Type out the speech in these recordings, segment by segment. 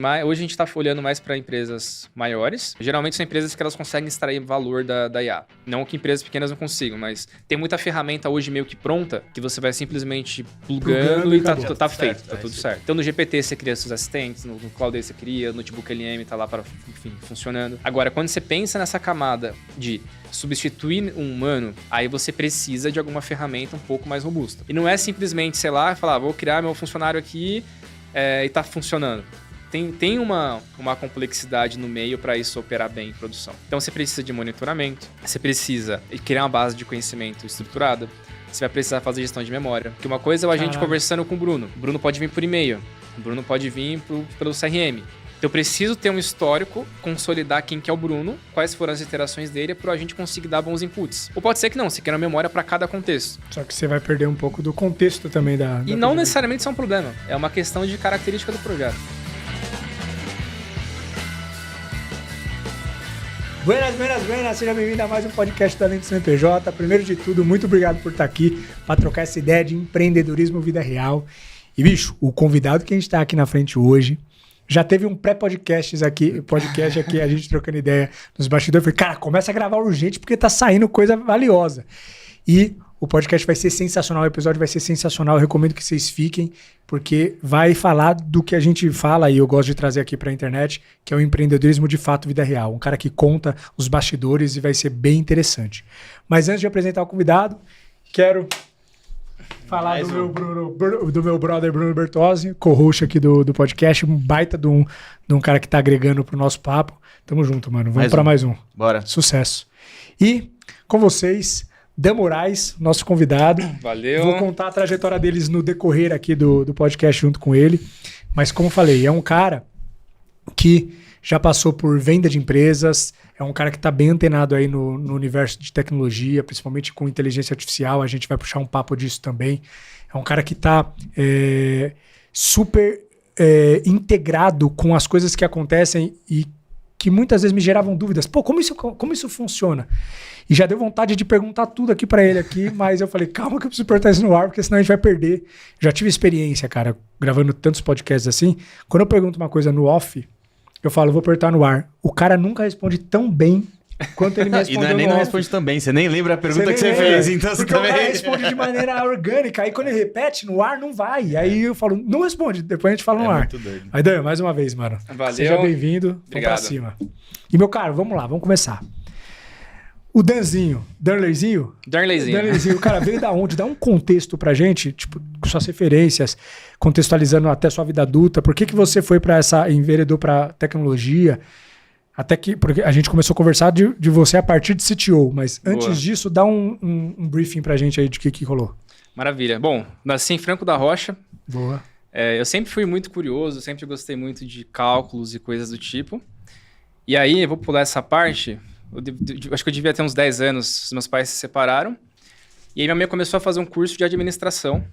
Mas hoje a gente está olhando mais para empresas maiores. Geralmente são empresas que elas conseguem extrair valor da IA. Não que empresas pequenas não consigam, mas tem muita ferramenta hoje meio que pronta que você vai simplesmente plugando e tá feito, tá tudo certo. Então no GPT você cria seus assistentes, no Cloud você cria, no Notebook LM tá lá para, enfim, funcionando. Agora, quando você pensa nessa camada de substituir um humano, aí você precisa de alguma ferramenta um pouco mais robusta. E não é simplesmente, sei lá, falar, vou criar meu funcionário aqui e tá funcionando. Tem uma complexidade no meio para isso operar bem em produção. Então você precisa de monitoramento, você precisa criar uma base de conhecimento estruturada, você vai precisar fazer gestão de memória. Porque uma coisa é a gente conversando com o Bruno. O Bruno pode vir por e-mail, o Bruno pode vir pelo CRM. Então eu preciso ter um histórico, consolidar quem que é o Bruno, quais foram as iterações dele, para a gente conseguir dar bons inputs. Ou pode ser que não, você quer uma memória para cada contexto. Só que você vai perder um pouco do contexto também da E não necessariamente isso é um problema, é uma questão de característica do projeto. Buenas, seja bem-vindo a mais um podcast da Lentes CNPJ. Primeiro de tudo, muito obrigado por estar aqui para trocar essa ideia de empreendedorismo vida real. E, bicho, o convidado que a gente está aqui na frente hoje, já teve um pré-podcast aqui, a gente trocando ideia nos bastidores. Eu falei, cara, começa a gravar urgente porque tá saindo coisa valiosa. E o podcast vai ser sensacional, o episódio vai ser sensacional. Eu recomendo que vocês fiquem, porque vai falar do que a gente fala e eu gosto de trazer aqui para a internet, que é o empreendedorismo de fato vida real. Um cara que conta os bastidores e vai ser bem interessante. Mas antes de apresentar o convidado, quero falar do meu brother Bruno Bertozzi, co-host aqui do podcast, um baita de um cara que tá agregando pro nosso papo. Tamo junto, mano. Vamos para mais um. Bora. Sucesso. E com vocês, Dan Moraes, nosso convidado. Valeu. Vou contar a trajetória deles no decorrer aqui do podcast junto com ele. Mas como falei, é um cara que já passou por venda de empresas, é um cara que está bem antenado aí no universo de tecnologia, principalmente com inteligência artificial, a gente vai puxar um papo disso também. É um cara que está super integrado com as coisas que acontecem e que muitas vezes me geravam dúvidas. Pô, como isso funciona? E já deu vontade de perguntar tudo aqui pra ele aqui, mas eu falei, calma que eu preciso perguntar isso no ar, porque senão a gente vai perder. Já tive experiência, cara, gravando tantos podcasts assim. Quando eu pergunto uma coisa no off, eu falo, vou perguntar no ar. O cara nunca responde tão bem quanto ele me respondeu no off. E não responde tão bem, você nem lembra a pergunta que você fez. Então você também... o cara responde de maneira orgânica, aí quando ele repete, no ar não vai. Aí eu falo, não responde, depois a gente fala no ar. Muito doido. Aí, Dan, mais uma vez, mano. Valeu. Seja bem-vindo. Vamos pra cima. E, meu caro, vamos lá, vamos começar. O Danzinho, Darleyzinho, cara, veio da onde? Dá um contexto pra gente, tipo, com suas referências, contextualizando até sua vida adulta. Por que você foi pra enveredou pra tecnologia? Até que, porque a gente começou a conversar de você a partir de CTO, mas antes disso, dá um briefing pra gente aí de que rolou. Maravilha. Bom, nasci em Franco da Rocha. Boa. Eu sempre fui muito curioso, sempre gostei muito de cálculos e coisas do tipo. E aí, eu vou pular essa parte... acho que eu devia ter uns 10 anos, meus pais se separaram. E aí minha mãe começou a fazer um curso de administração.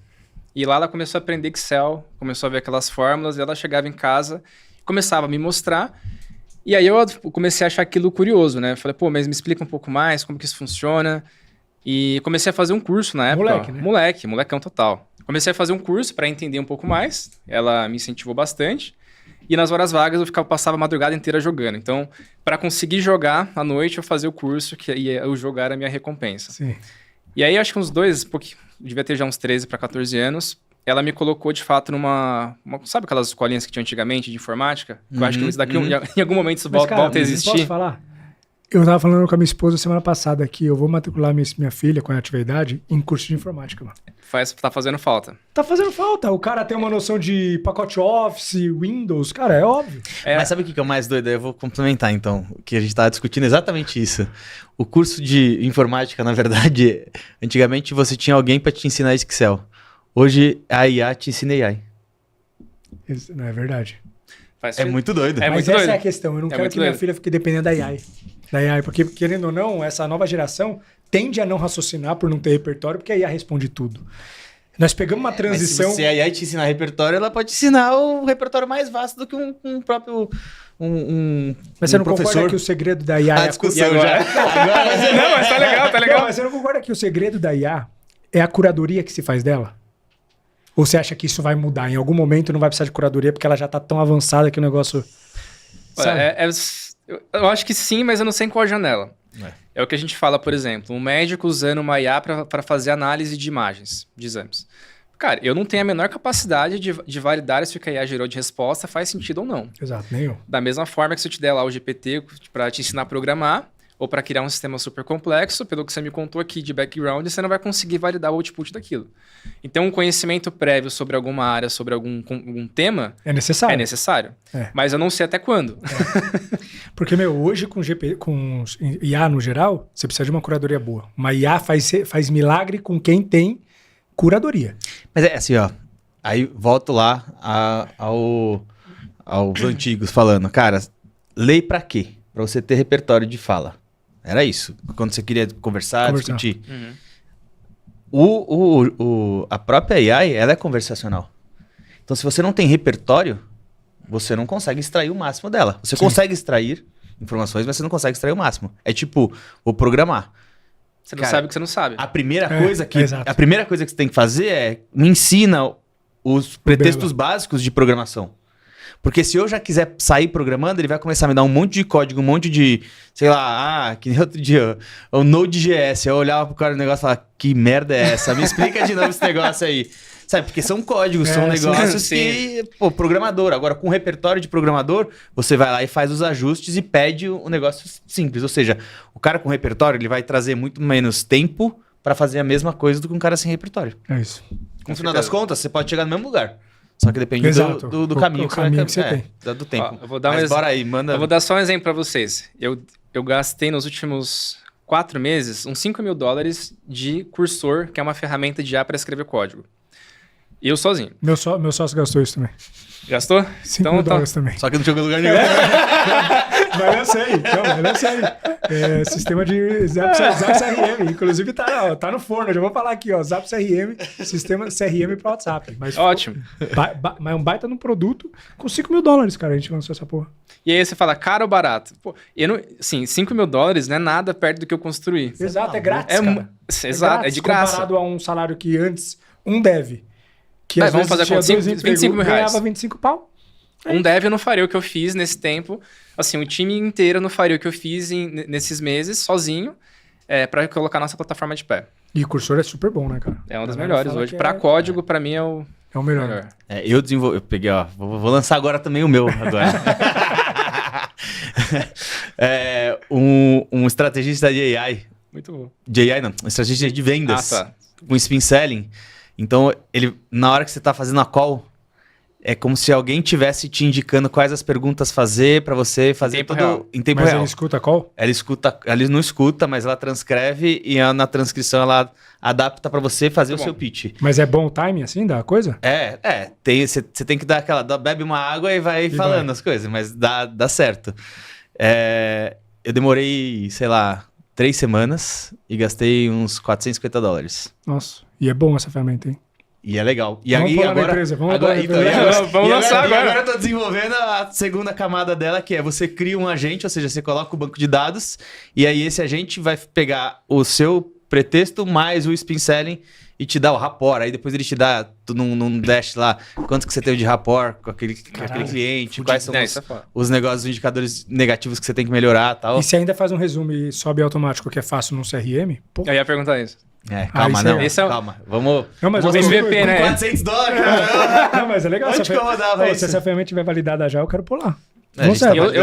E lá ela começou a aprender Excel, começou a ver aquelas fórmulas. E ela chegava em casa, começava a me mostrar. E aí eu comecei a achar aquilo curioso, né? Falei, pô, mas me explica um pouco mais como que isso funciona. E comecei a fazer um curso na época. Moleque, né? Molecão total. Comecei a fazer um curso para entender um pouco mais. Ela me incentivou bastante. E nas horas vagas eu passava a madrugada inteira jogando. Então, para conseguir jogar à noite, eu fazia o curso, que o jogar era a minha recompensa. Sim. E aí, acho que uns devia ter já uns 13 para 14 anos, ela me colocou, de fato, sabe aquelas escolinhas que tinha antigamente de informática? Eu acho que isso daqui, em algum momento, isso volta a existir. Posso falar? Eu tava falando com a minha esposa semana passada que eu vou matricular minha filha, quando ela tiver idade, em curso de informática, mano. Tá fazendo falta. Tá fazendo falta. O cara tem uma noção de pacote Office, Windows, cara, é óbvio. Mas sabe o que é o mais doido? Eu vou complementar, então, que a gente tava discutindo exatamente isso. O curso de informática, na verdade, antigamente você tinha alguém para te ensinar Excel. Hoje, a IA te ensina AI. Isso não é verdade. É muito doido. Mas essa é a questão. Eu não quero que minha filha fique dependendo da AI. Porque, querendo ou não, essa nova geração tende a não raciocinar por não ter repertório, porque a IA responde tudo. Nós pegamos uma transição... Mas se a IA te ensinar repertório, ela pode te ensinar o repertório mais vasto do que um próprio... Mas você não concorda que o segredo da IA... A discussão já. Não, mas tá legal. Não, mas você não concorda que o segredo da IA é a curadoria que se faz dela? Ou você acha que isso vai mudar? Em algum momento não vai precisar de curadoria porque ela já tá tão avançada que o negócio... Sabe? Eu acho que sim, mas eu não sei em qual janela. É o que a gente fala, por exemplo, um médico usando uma IA para fazer análise de imagens, de exames. Cara, eu não tenho a menor capacidade de validar se o que a IA gerou de resposta faz sentido ou não. Exato, nenhum. Da mesma forma que se eu te der lá o GPT para te ensinar a programar, ou para criar um sistema super complexo, pelo que você me contou aqui de background, você não vai conseguir validar o output daquilo. Então, um conhecimento prévio sobre alguma área, sobre algum tema... É necessário. É necessário. Mas eu não sei até quando. Porque, hoje com IA no geral, você precisa de uma curadoria boa. Uma IA faz milagre com quem tem curadoria. Mas é assim, ó. Aí volto lá aos antigos falando. Cara, lei pra quê? Pra você ter repertório de fala. Era isso. Quando você queria conversar. Discutir. A própria AI, ela é conversacional. Então, se você não tem repertório, você não consegue extrair o máximo dela. Você consegue extrair informações, mas você não consegue extrair o máximo. É tipo, vou programar. Você não sabe o que você não sabe. A primeira coisa que você tem que fazer é me ensina os pretextos básicos de programação. Porque se eu já quiser sair programando, ele vai começar a me dar um monte de código, um monte de, sei lá, que nem outro dia, o Node.js. Eu olhava pro cara do negócio e falava, que merda é essa? Me explica de novo esse negócio aí. Sabe, porque são códigos, são negócios que, programador. Agora, com repertório de programador, você vai lá e faz os ajustes e pede um negócio simples. Ou seja, o cara com repertório, ele vai trazer muito menos tempo para fazer a mesma coisa do que um cara sem repertório. É isso. No final das contas, você pode chegar no mesmo lugar. Só que depende do caminho, que você tem. Do tempo. Eu vou dar bora aí, manda... Eu vou dar só um exemplo para vocês. Eu gastei nos últimos 4 meses uns $5.000 de Cursor, que é uma ferramenta de IA para escrever código. E eu sozinho. Meu sócio gastou isso também. Gastou? $5.000 também. Só que não chegou em lugar nenhum. Mas eu sei. Sistema de Zap CRM. Inclusive tá no forno. Eu já vou falar aqui, ó. Zap CRM, sistema CRM para WhatsApp. Mas, ótimo. Mas um baita no produto com $5.000, cara. A gente lançou essa porra. E aí você fala, caro ou barato? Pô, sim, $5.000 não é nada perto do que eu construí. Exato, é grátis, cara. Exato, é de graça. Comparado a um salário que antes, um dev, que mas vamos fazer a conta, 25 reais. Ganhava 25 pau. Um dev eu não faria o que eu fiz nesse tempo. Assim, o time inteiro não faria o que eu fiz nesses meses, sozinho, para colocar nossa plataforma de pé. E o Cursor é super bom, né, cara? É uma das melhores hoje. Para código, para mim, é o melhor. Eu peguei, ó, vou lançar agora também o meu agora. Um estrategista de AI. Muito bom. De AI não, um estrategista de vendas. Com spin selling. Então, na hora que você tá fazendo a call, é como se alguém tivesse te indicando quais as perguntas fazer para você fazer em tempo real. Mas ele escuta a call? Ela não escuta, mas ela transcreve e na transcrição ela adapta para você fazer o seu pitch. Mas é bom o timing assim da coisa? Você tem que dar bebe uma água e vai falando as coisas, mas dá certo. Eu demorei, sei lá, 3 semanas e gastei uns $450. Nossa, e é bom essa ferramenta, hein? E é legal. E vamos agora, vamos lançar agora. Agora eu tô desenvolvendo a segunda camada dela, que é você cria um agente, ou seja, você coloca o banco de dados, e aí esse agente vai pegar o seu pretexto mais o spin selling e te dá o rapport. Aí depois ele te dá num dash lá quanto que você teve de rapport com aquele cliente, quais são os negócios, os indicadores negativos que você tem que melhorar e tal. E se ainda faz um resumo e sobe automático, que é fácil num CRM? Pô. Eu ia perguntar isso. Calma. Vamos. Não, mas o MVP, né? $400. Não, mas é legal. Onde que eu rodava isso? Se essa ferramenta tiver validada já, eu quero pular. Eu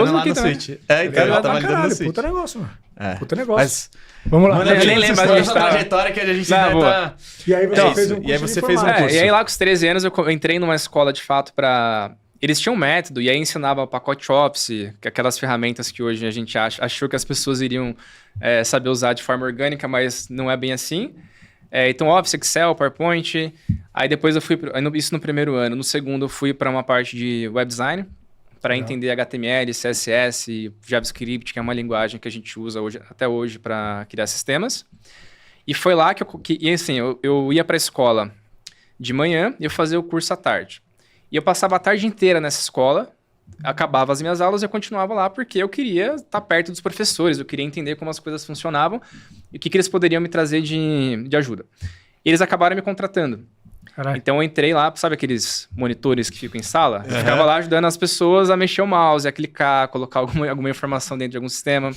uso aqui também. Então já tá validando no Switch. Puta negócio, mano. Puta negócio. Mas, vamos lá. Eu nem lembro a trajetória que a gente tá... E aí você fez um curso. E aí lá com os 13 anos eu entrei numa escola de fato para... Eles tinham um método e aí ensinava pacote Office, aquelas ferramentas que hoje a gente achou que as pessoas iriam saber usar de forma orgânica, mas não é bem assim. Então, Office, Excel, PowerPoint. Aí depois eu fui... Isso no primeiro ano. No segundo eu fui para uma parte de web design, para entender HTML, CSS, JavaScript, que é uma linguagem que a gente usa até hoje para criar sistemas. E foi lá que eu ia para a escola de manhã e eu fazia o curso à tarde. E eu passava a tarde inteira nessa escola, acabava as minhas aulas e eu continuava lá porque eu queria estar perto dos professores, eu queria entender como as coisas funcionavam e o que eles poderiam me trazer de ajuda. E eles acabaram me contratando. Caralho. Então eu entrei lá, sabe aqueles monitores que ficam em sala? Eu ficava lá ajudando as pessoas a mexer o mouse, a clicar, colocar alguma informação dentro de algum sistema.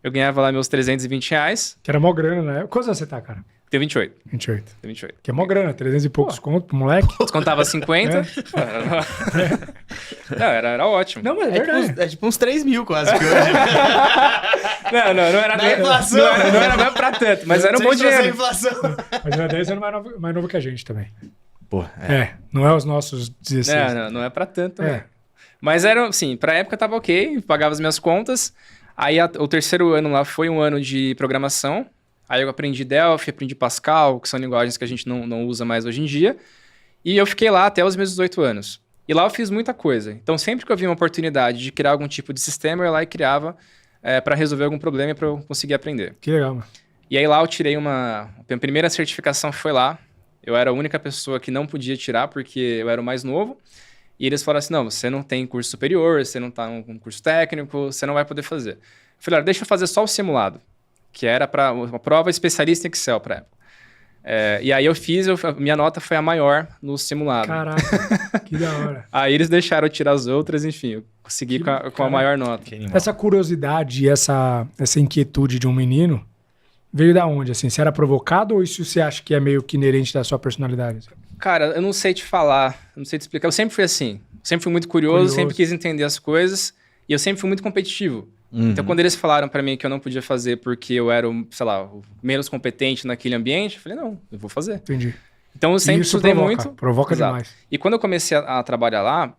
Eu ganhava lá meus R$320. Que era mó grana, né? Quantos anos você tá, cara? Tenho 28. 28. Tenho 28. Que é mó grana, 300 e poucos conto pro moleque. Descontava 50. Não, era ótimo. Não, mas é verdade. É tipo uns 3 mil quase que hoje. Não era Na inflação. Não era mesmo pra tanto, mas era um bom dinheiro. Inflação. Mas o 10 anos mais novo que a gente também. Pô, Não é os nossos 16. Não é pra tanto. É. Né? Mas era, assim, pra época tava ok, pagava as minhas contas. Aí o terceiro ano lá foi um ano de programação. Aí eu aprendi Delphi, aprendi Pascal, que são linguagens que a gente não usa mais hoje em dia. E eu fiquei lá até os meus 18 anos. E lá eu fiz muita coisa. Então sempre que eu via uma oportunidade de criar algum tipo de sistema, eu ia lá e criava para resolver algum problema e para eu conseguir aprender. Que legal, mano. E aí lá eu tirei a minha primeira certificação foi lá. Eu era a única pessoa que não podia tirar porque eu era o mais novo. E eles falaram assim, não, você não tem curso superior, você não está num curso técnico, você não vai poder fazer. Eu falei, deixa eu fazer só o simulado, que era para uma prova especialista em Excel para época. E aí eu fiz, minha nota foi a maior no simulado. Caraca, que da hora. Aí eles deixaram eu tirar as outras, enfim, eu consegui com a maior nota. Essa curiosidade e essa inquietude de um menino veio da onde? Assim, você era provocado ou isso você acha que é meio que inerente da sua personalidade? Cara, eu não sei te falar, não sei te explicar. Eu sempre fui assim. Sempre fui muito curioso, sempre quis entender as coisas. E eu sempre fui muito competitivo. Uhum. Então, quando eles falaram pra mim que eu não podia fazer porque eu era, o menos competente naquele ambiente, eu falei, não, eu vou fazer. Entendi. Então, eu sempre estudei muito. Provoca Exato. demais. E quando eu comecei a trabalhar lá,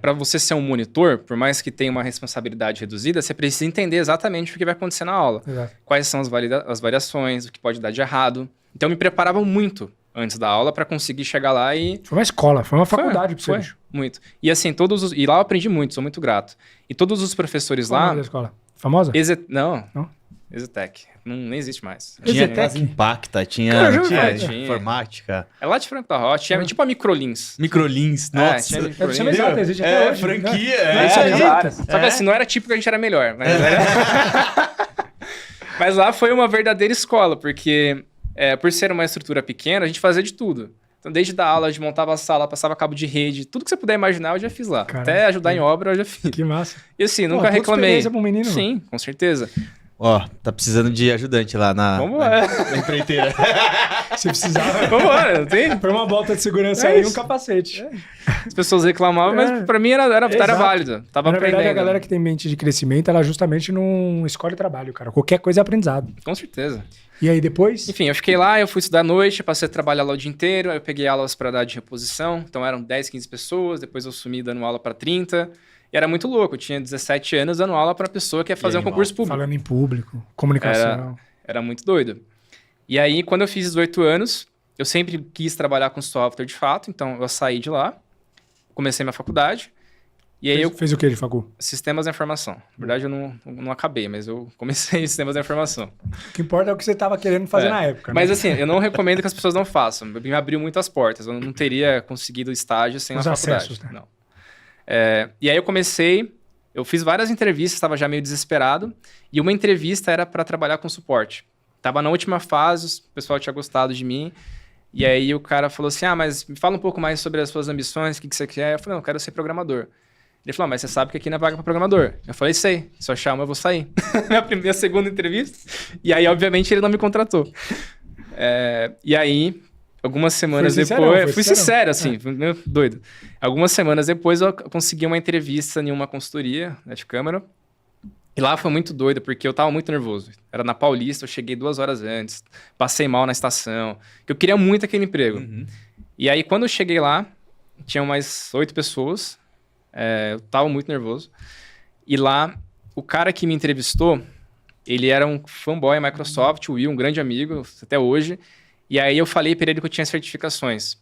para você ser um monitor, por mais que tenha uma responsabilidade reduzida, você precisa entender exatamente o que vai acontecer na aula. Exato. Quais são as variações, o que pode dar de errado. Então, eu me preparava muito antes da aula para conseguir chegar lá e... Foi uma escola, foi uma faculdade pra você. Foi, muito. E assim, e lá eu aprendi muito, sou muito grato. E todos os professores Qual lá... o nome da escola? Famosa? Não? Não? Exetec. Nem existe mais. Tinha Exetec? Impacta, tinha informática. É lá de Franco da Rocha, tinha tipo a Microlins. Microlins, nossa. Tinha Deve ser Microlins. mais exato, existe até hoje. franquia. Só que assim, não era tipo que a gente era melhor. Mas, mas lá foi uma verdadeira escola, porque por ser uma estrutura pequena, a gente fazia de tudo. Então, desde dar aula, a gente montava a sala, passava cabo de rede, tudo que você puder imaginar, eu já fiz lá. Caramba, até ajudar em obra, eu já fiz. Que massa. E assim, nunca reclamei. Experiência pra um menino. Sim, com certeza. Ó, tá precisando de ajudante lá na empreiteira. Se precisar, Vamos lá, não tem? põe uma bota de segurança aí e um capacete. As pessoas reclamavam, mas pra mim era válido. Tava Na aprendendo. verdade, a galera que tem mente de crescimento, ela justamente não escolhe trabalho, cara. Qualquer coisa é aprendizado. Com certeza. E aí depois? Enfim, eu fiquei lá, eu fui estudar à noite, passei a trabalhar lá o dia inteiro, aí eu peguei aulas para dar de reposição, então eram 10, 15 pessoas, depois eu sumi dando aula para 30, e era muito louco, eu tinha 17 anos dando aula para pessoa que ia fazer um concurso público. Falando em público, comunicação. Era muito doido. E aí, quando eu fiz 18 anos, eu sempre quis trabalhar com software de fato, então eu saí de lá, comecei minha faculdade, e aí Fez o que de facu? Sistemas da informação. Na verdade, eu não acabei, mas eu comecei em sistemas da informação. O que importa é o que você estava querendo fazer na época. Mas né? assim, eu não recomendo que as pessoas não façam. Me abriu muitas portas. Eu não teria conseguido estágio sem Os a faculdade. acessos, né? Não. E aí eu fiz várias entrevistas, estava já meio desesperado. E uma entrevista era para trabalhar com suporte. Tava na última fase, o pessoal tinha gostado de mim. E aí o cara falou assim, mas me fala um pouco mais sobre as suas ambições, o que você quer. Eu falei, não, eu quero ser programador. Ele falou, mas você sabe que aqui não é vaga para programador. Eu falei, sei, se eu achar uma eu vou sair. minha segunda entrevista. E aí, obviamente, ele não me contratou. E aí, algumas semanas depois... Fui sincero, assim, meio doido. Algumas semanas depois, eu consegui uma entrevista em uma consultoria, de câmera. E lá foi muito doido, porque eu tava muito nervoso. Era na Paulista, eu cheguei 2 horas antes, passei mal na estação, que eu queria muito aquele emprego. Uhum. E aí, quando eu cheguei lá, tinham mais 8 pessoas... eu tava muito nervoso. E lá, o cara que me entrevistou, ele era um fanboy Microsoft, o Will, um grande amigo, até hoje. E aí eu falei pra ele que eu tinha certificações.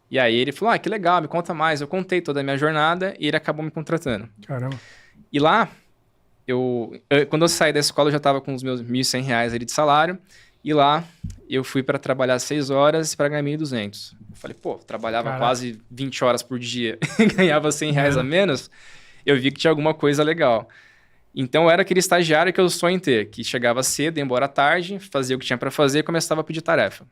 E aí ele falou, que legal, me conta mais. Eu contei toda a minha jornada e ele acabou me contratando. Caramba. E lá, quando eu saí da escola, eu já tava com os meus R$1.100 ali de salário. E lá, eu fui para trabalhar 6 horas para ganhar 1.200. Eu falei, trabalhava quase 20 horas por dia e ganhava R$100 a menos. Eu vi que tinha alguma coisa legal. Então, eu era aquele estagiário que eu sonho em ter, que chegava cedo, ia embora à tarde, fazia o que tinha para fazer e começava a pedir tarefa.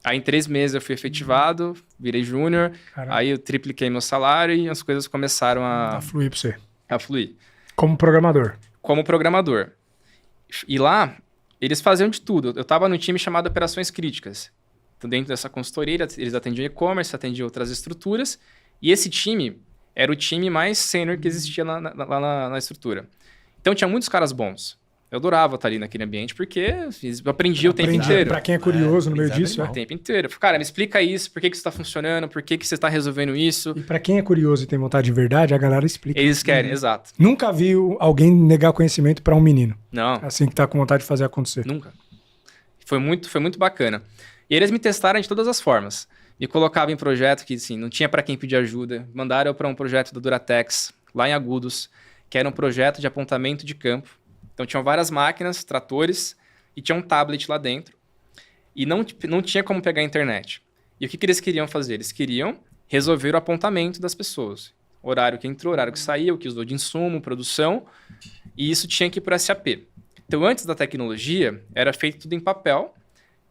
Aí em 3 meses eu fui efetivado, virei júnior, Caraca. aí eu tripliquei meu salário e as coisas começaram Tá fluir pra você. a fluir. Como programador. Como programador. E lá, eles faziam de tudo. Eu estava no time chamado Operações Críticas. Então, dentro dessa consultoria, eles atendiam e-commerce, atendiam outras estruturas. E esse time era o time mais sênior que existia lá na estrutura. Então, tinha muitos caras bons. Eu adorava estar ali naquele ambiente, porque eu aprendia o tempo inteiro. Pra quem é curioso no meio aprendizado disso, é O animal. tempo inteiro. Eu falei, cara, me explica isso, por que isso está funcionando, por que você está resolvendo isso. E pra quem é curioso e tem vontade de verdade, a galera explica. Eles querem, exato. Nunca vi alguém negar conhecimento pra um menino. Não, Assim que tá com vontade de fazer acontecer. nunca. Foi muito bacana. E eles me testaram de todas as formas. Me colocavam em projeto que, assim, não tinha para quem pedir ajuda. Mandaram eu para um projeto da Duratex, lá em Agudos, que era um projeto de apontamento de campo. Então, tinham várias máquinas, tratores, e tinha um tablet lá dentro. E não tinha como pegar a internet. E o que eles queriam fazer? Eles queriam resolver o apontamento das pessoas. Horário que entrou, horário que saiu, o que usou de insumo, produção. E isso tinha que ir para SAP. Então, antes da tecnologia, era feito tudo em papel.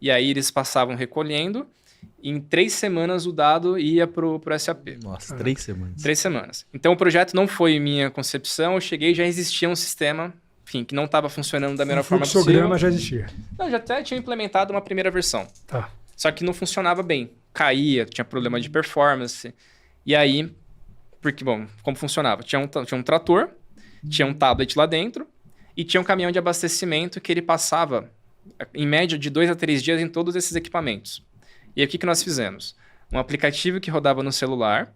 E aí, eles passavam recolhendo. E em 3 semanas, o dado ia para o SAP. Nossa, 3 semanas. 3 semanas. Então, o projeto não foi minha concepção. Eu cheguei e já existia um sistema, enfim, que não estava funcionando da melhor forma possível. O fluxograma já existia. Não, já até tinha implementado uma primeira versão. Tá. Só que não funcionava bem. Caía, tinha problema de performance. E aí, porque, bom, como funcionava? Tinha um trator, tinha um tablet lá dentro e tinha um caminhão de abastecimento que ele passava, em média, de 2 a 3 dias em todos esses equipamentos. E aí, o que nós fizemos? Um aplicativo que rodava no celular,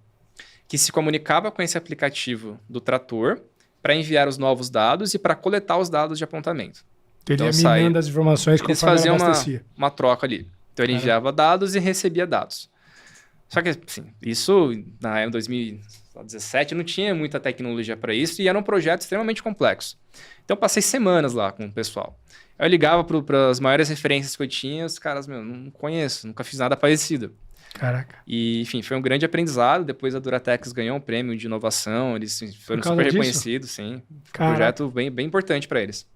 que se comunicava com esse aplicativo do trator para enviar os novos dados e para coletar os dados de apontamento. Teria Então, minando as informações Eles conforme faziam ela abastecia. uma troca ali. Então, ele enviava dados e recebia dados. Só que, assim, isso, na época, em 2017, não tinha muita tecnologia para isso e era um projeto extremamente complexo. Então, eu passei semanas lá com o pessoal. Eu ligava para as maiores referências que eu tinha, os caras, meu, não conheço, nunca fiz nada parecido. Caraca. E, enfim, foi um grande aprendizado. Depois a Duratex ganhou um prêmio de inovação, eles foram Por causa super disso? reconhecidos, sim. Foi um Caraca. projeto bem importante para eles.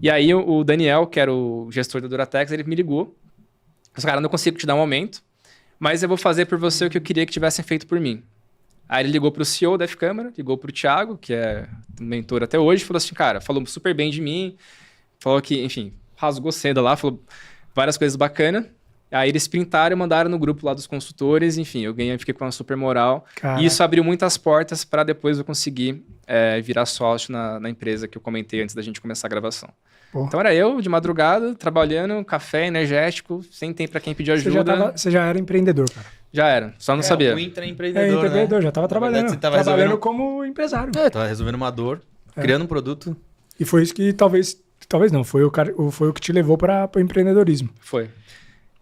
E aí o Daniel, que era o gestor da Duratex, ele me ligou. Os caras, não consigo te dar um aumento, mas eu vou fazer por você o que eu queria que tivessem feito por mim. Aí ele ligou pro CEO da F-Câmara, ligou pro Thiago, que é mentor até hoje, falou assim, cara, falou super bem de mim, falou que, enfim, rasgou seda lá, falou várias coisas bacanas. Aí eles printaram e mandaram no grupo lá dos consultores, enfim, eu fiquei com uma super moral. Caraca. E isso abriu muitas portas para depois eu conseguir virar sócio na empresa que eu comentei antes da gente começar a gravação. Pô. Então era eu, de madrugada, trabalhando, café, energético, sem tempo para quem pedir ajuda. Você já era empreendedor, cara. Já era, só não sabia. O intraempreendedor, É, empreendedor, né? já tava Na verdade, trabalhando. você tava Trabalhando resolvendo... como empresário. Tava resolvendo uma dor, criando um produto. E foi isso que talvez não, foi o que te levou para o empreendedorismo. Foi.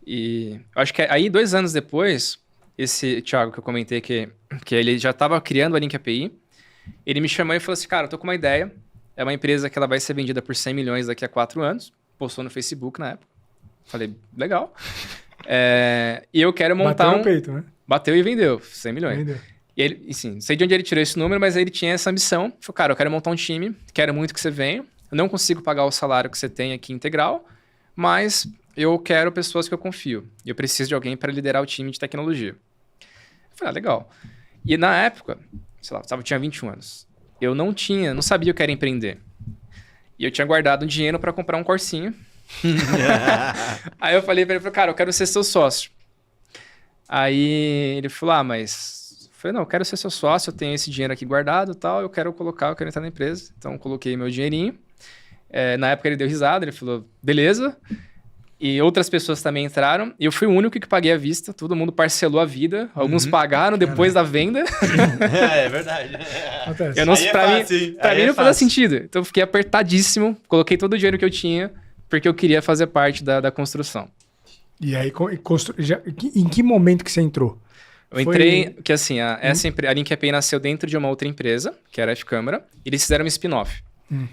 E acho que aí, 2 anos depois, esse Thiago que eu comentei que ele já estava criando a Link API, ele me chamou e falou assim, cara, eu tô com uma ideia, é uma empresa que ela vai ser vendida por 100 milhões daqui a 4 anos, postou no Facebook na época. Falei, legal. E eu quero montar Bateu no peito, né? Bateu e vendeu, 100 milhões. Vendeu. E ele, assim, não sei de onde ele tirou esse número, mas ele tinha essa ambição. Falou, cara, eu quero montar um time, quero muito que você venha. Eu não consigo pagar o salário que você tem aqui integral, mas eu quero pessoas que eu confio. E eu preciso de alguém para liderar o time de tecnologia. Eu falei, legal. E na época, sei lá, eu tinha 21 anos. Eu não sabia o que era empreender. E eu tinha guardado um dinheiro para comprar um Corsinho. Aí eu falei para ele, cara, eu quero ser seu sócio. Aí ele falou, mas... Eu falei, não, eu quero ser seu sócio, eu tenho esse dinheiro aqui guardado e tal, eu quero entrar na empresa. Então, eu coloquei meu dinheirinho. Na época, ele deu risada, ele falou, beleza. E outras pessoas também entraram. E eu fui o único que paguei à vista, todo mundo parcelou a vida. Alguns pagaram depois da venda. É verdade. Acontece. Eu não, Aí é pra fácil, mim, hein? pra Aí mim é não fazia fácil. sentido. Então, eu fiquei apertadíssimo, coloquei todo o dinheiro que eu tinha, porque eu queria fazer parte da construção. E aí, em que momento que você entrou? Eu entrei, que assim, a Link API nasceu dentro de uma outra empresa, que era a F-Câmara, e eles fizeram um spin-off.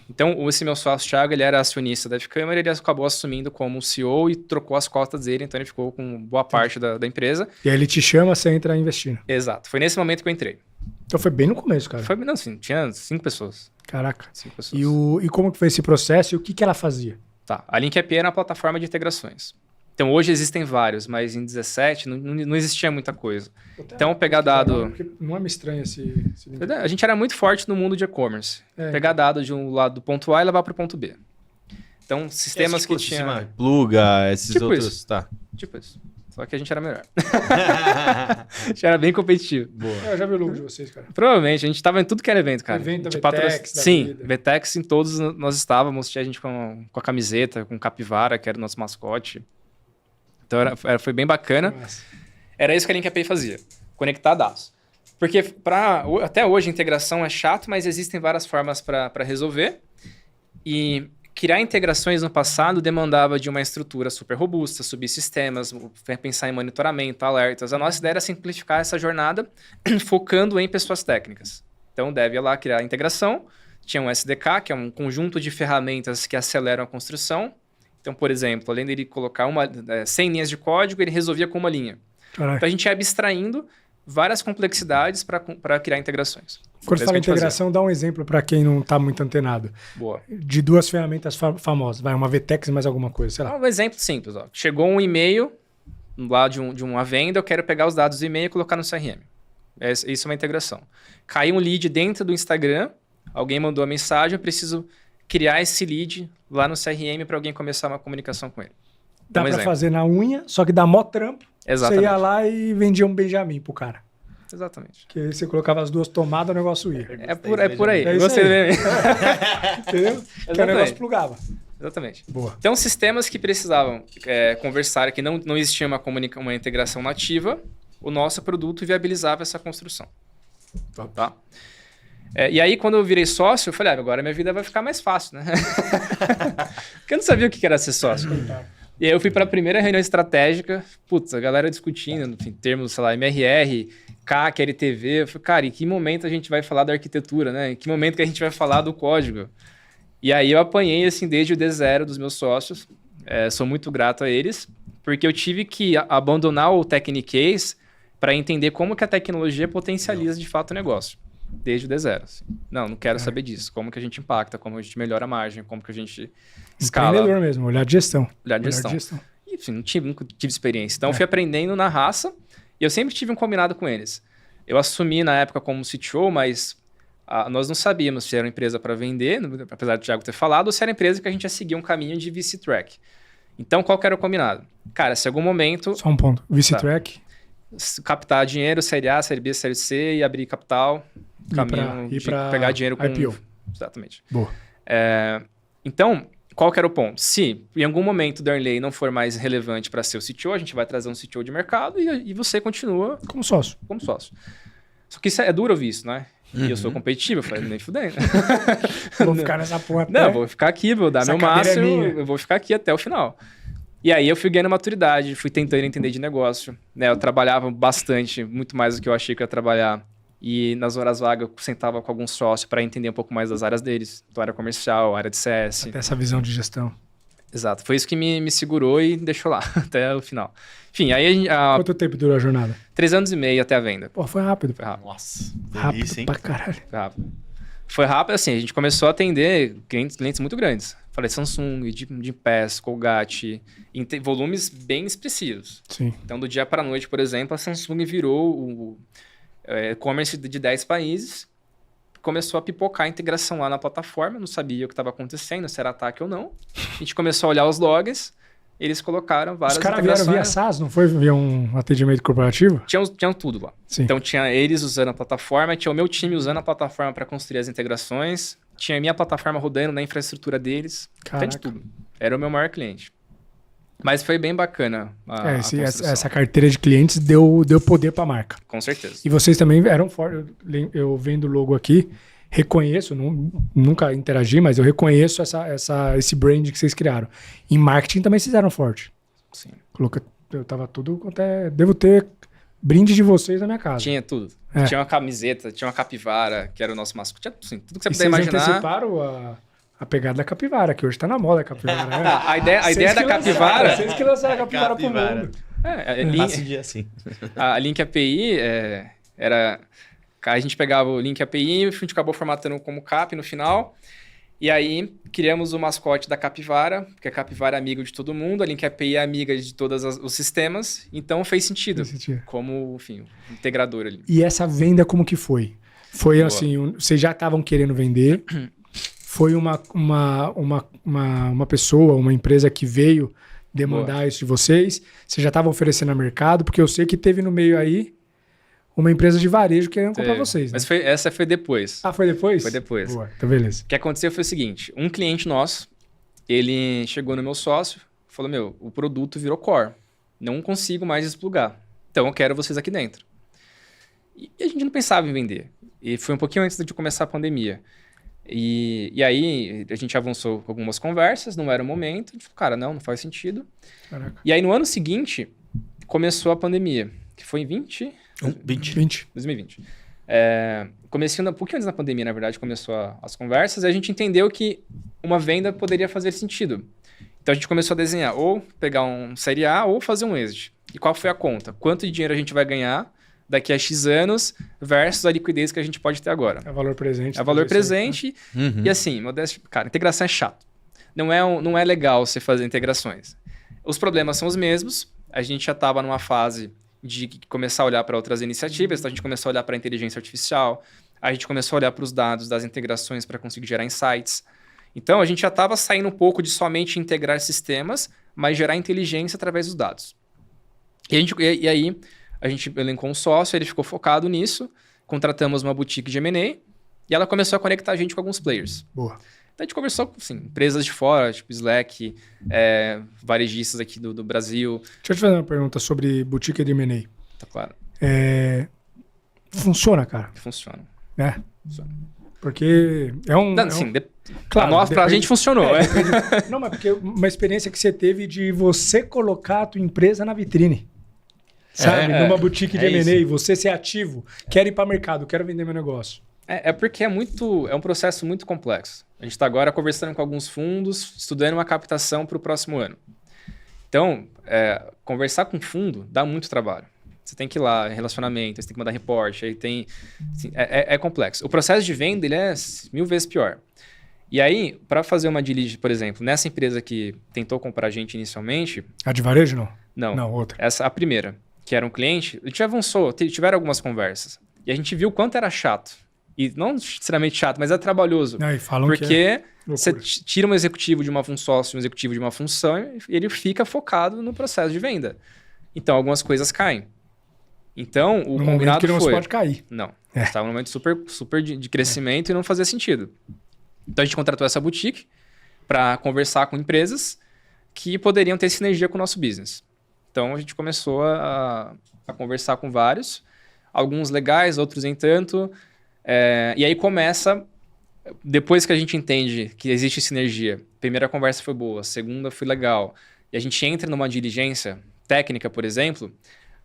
Então, esse meu sócio, Thiago, ele era acionista da F-Câmara, ele acabou assumindo como CEO e trocou as cotas dele, então ele ficou com boa parte da empresa. E aí ele te chama, você entra investindo. Exato, foi nesse momento que eu entrei. Então foi bem no começo, cara. Foi, não, assim, tinha 5 pessoas. Caraca. 5 pessoas. E como que foi esse processo e o que ela fazia? Tá, a Link API era uma plataforma de integrações. Então, hoje existem vários, mas em 17 não existia muita coisa. Então, pegar dado... Não é me estranho esse... A gente era muito forte no mundo de e-commerce. Pegar dado de um lado do ponto A e levar para o ponto B. Então, sistemas que tinham... Pluga, esses tipo outros... Isso. Tá. Tipo isso. Só que a gente era melhor. A gente era bem competitivo. Boa. Eu já vi o logo de vocês, cara. Provavelmente. A gente tava em tudo que era evento, cara. Evento, de VTEX da Sim, vida. VTEX em todos nós estávamos. Tinha gente com a camiseta, com capivara, que era o nosso mascote. Então foi bem bacana. Nossa. Era isso que a LinkAPI fazia. Conectar dados. Porque até hoje a integração é chato, mas existem várias formas para resolver. E criar integrações no passado demandava de uma estrutura super robusta, subsistemas, pensar em monitoramento, alertas. A nossa ideia era simplificar essa jornada focando em pessoas técnicas. Então, deve ir lá criar a integração. Tinha um SDK, que é um conjunto de ferramentas que aceleram a construção. Então, por exemplo, além dele colocar 100 linhas de código, ele resolvia com uma linha. Caraca. Então, a gente ia abstraindo várias complexidades para criar integrações. Quando você fala integração, dá um exemplo para quem não está muito antenado. Boa. De duas ferramentas famosas. Vai, uma VTEX e mais alguma coisa, sei lá. Um exemplo simples. Ó. Chegou um e-mail lá de uma venda, eu quero pegar os dados do e-mail e colocar no CRM. Isso é uma integração. Caiu um lead dentro do Instagram, alguém mandou a mensagem, eu preciso criar esse lead lá no CRM para alguém começar uma comunicação com ele. Dá para fazer na unha, só que dá mó trampo. Exatamente. Você ia lá e vendia um Benjamin pro cara. Exatamente. Que aí você colocava as duas tomadas, o negócio ia. É por aí. É Você vê. Entendeu? Que o negócio plugava. Exatamente. Boa. Então, sistemas que precisavam conversar, que não existia uma integração nativa, o nosso produto viabilizava essa construção. Tá? E aí, quando eu virei sócio, eu falei, agora minha vida vai ficar mais fácil, né? Porque eu não sabia o que era ser sócio. E aí eu fui para a primeira reunião estratégica, putz, a galera discutindo, enfim, termos, sei lá, MRR, CAC, LTV. Eu falei, cara, em que momento a gente vai falar da arquitetura, né? Em que momento que a gente vai falar do código? E aí eu apanhei, assim, desde o D0 dos meus sócios. Sou muito grato a eles, porque eu tive que abandonar o Technicase para entender como que a tecnologia potencializa de fato o negócio. Desde o D0. Assim. Não quero saber disso. Como que a gente impacta, como a gente melhora a margem, como que a gente escala. Empreendedor mesmo, olhar de gestão. Olhar de gestão. E, enfim, nunca tive experiência. Então, eu fui aprendendo na raça e eu sempre tive um combinado com eles. Eu assumi na época como CTO, mas nós não sabíamos se era uma empresa para vender, apesar do Thiago ter falado, ou se era uma empresa que a gente ia seguir um caminho de VC Track. Então, qual que era o combinado? Cara, se em algum momento... Só um ponto. VC Track... Captar dinheiro, série A, série B, série C e abrir capital... caminho de pegar dinheiro com... IPO. Exatamente. Boa. Então, qual que era o ponto? Se em algum momento o Darnley não for mais relevante para ser o CTO, a gente vai trazer um CTO de mercado e você continua... Como sócio. Só que isso é duro ouvir isso, né? E eu sou competitivo, eu falei, nem fudendo. Vou ficar nessa porra Não, vou ficar aqui, vou dar meu máximo, eu vou ficar aqui até o final. E aí eu fui ganhando maturidade, fui tentando entender de negócio. Né? Eu trabalhava bastante, muito mais do que eu achei que eu ia trabalhar. E nas horas vagas eu sentava com alguns sócios para entender um pouco mais das áreas deles. Então, área comercial, área de CS. Até essa visão de gestão. Exato. Foi isso que me segurou e deixou lá até o final. Enfim, aí Quanto tempo durou a jornada? 3 anos e meio até a venda. Pô, foi rápido. Nossa. Rápido Delícia, hein? pra caralho. Foi rápido, assim, a gente começou a atender clientes muito grandes. Falei Samsung, de PES, Colgate, volumes bem expressivos. Sim. Então, do dia para a noite, por exemplo, a Samsung virou o e-commerce de 10 países, começou a pipocar a integração lá na plataforma, não sabia o que estava acontecendo, se era ataque ou não. A gente começou a olhar os logs, eles colocaram várias integrações. Os caras vieram via SaaS, não foi via um atendimento corporativo? Tinham tudo lá. Sim. Então, tinha eles usando a plataforma, tinha o meu time usando a plataforma para construir as integrações, tinha a minha plataforma rodando na infraestrutura deles, até de tudo. Era o meu maior cliente. Mas foi bem bacana essa carteira de clientes deu poder para a marca. Com certeza. E vocês também eram fortes. Eu vendo o logo aqui, reconheço, nunca interagi, mas eu reconheço esse brand que vocês criaram. Em marketing também vocês eram fortes. Sim. Eu tava tudo até... Devo ter brinde de vocês na minha casa. Tinha tudo. Tinha uma camiseta, tinha uma capivara, que era o nosso mascote. Tinha assim, tudo que você puder imaginar. Vocês anteciparam a pegada da capivara, que hoje tá na moda a capivara. Né? A ideia da capivara... Vocês que lançaram a capivara pro mundo. A Link API era... A gente pegava o Link API, a gente acabou formatando como CAP no final. E aí, criamos o mascote da Capivara, porque a Capivara é amigo de todo mundo, a Link API é amiga de todos os sistemas, então fez sentido como, enfim, integrador ali. E essa venda como que foi? Foi Boa. assim, vocês já estavam querendo vender, foi uma pessoa, uma empresa que veio demandar isso de vocês, vocês já estavam oferecendo a mercado, porque eu sei que teve no meio aí uma empresa de varejo querendo comprar vocês, né? Mas essa foi depois. Ah, foi depois? Foi depois. Boa, então beleza. O que aconteceu foi o seguinte, um cliente nosso, ele chegou no meu sócio, falou, o produto virou core, não consigo mais desplugar, então eu quero vocês aqui dentro. E a gente não pensava em vender, e foi um pouquinho antes de começar a pandemia. E aí a gente avançou com algumas conversas, não era o momento, a gente falou, cara, não faz sentido. Caraca. E aí no ano seguinte, começou a pandemia, que foi em 2020. Começando um pouquinho antes da pandemia, na verdade, começou as conversas, e a gente entendeu que uma venda poderia fazer sentido. Então a gente começou a desenhar, ou pegar um série A, ou fazer um exit. E qual foi a conta? Quanto de dinheiro a gente vai ganhar daqui a X anos versus a liquidez que a gente pode ter agora? É valor presente. É valor presente. E assim, modéstia, cara, integração é chato. Não é legal você fazer integrações. Os problemas são os mesmos. A gente já estava numa fase de começar a olhar para outras iniciativas. Então a gente começou a olhar para a inteligência artificial. A gente começou a olhar para os dados das integrações para conseguir gerar insights. Então a gente já estava saindo um pouco de somente integrar sistemas, mas gerar inteligência através dos dados. E aí a gente elencou um sócio, ele ficou focado nisso. Contratamos uma boutique de M&A e ela começou a conectar a gente com alguns players. Boa. Então a gente conversou com empresas de fora, tipo Slack, varejistas aqui do Brasil. Deixa eu te fazer uma pergunta sobre boutique de M&A. Tá claro. Funciona, cara? Funciona. Né? Funciona. Porque claro, pra gente funcionou. Não, mas porque uma experiência que você teve de você colocar a tua empresa na vitrine. Sabe? Numa boutique de M&A, você ser ativo. Quero ir para mercado, quero vender meu negócio. Porque é um processo muito complexo. A gente está agora conversando com alguns fundos, estudando uma captação para o próximo ano. Então, conversar com fundo dá muito trabalho. Você tem que ir lá, relacionamento, você tem que mandar reporte, aí tem... Assim, é complexo. O processo de venda ele é 1000 vezes pior. E aí, para fazer uma diligência, por exemplo, nessa empresa que tentou comprar a gente inicialmente... A de varejo, não? Não, outra. Essa, a primeira, que era um cliente, a gente avançou, tiveram algumas conversas. E a gente viu o quanto era chato. E não necessariamente chato, mas é trabalhoso. E falam porque você tira um executivo de uma função, um executivo de uma função, e ele fica focado no processo de venda. Então, algumas coisas caem. Então, o combinado que não foi... pode cair. Não. Estava num momento super de crescimento e não fazia sentido. Então, a gente contratou essa boutique para conversar com empresas que poderiam ter sinergia com o nosso business. Então, a gente começou a conversar com vários. Alguns legais, outros nem tanto. E aí começa... Depois que a gente entende que existe sinergia, a primeira conversa foi boa, a segunda foi legal, e a gente entra numa diligência técnica, por exemplo,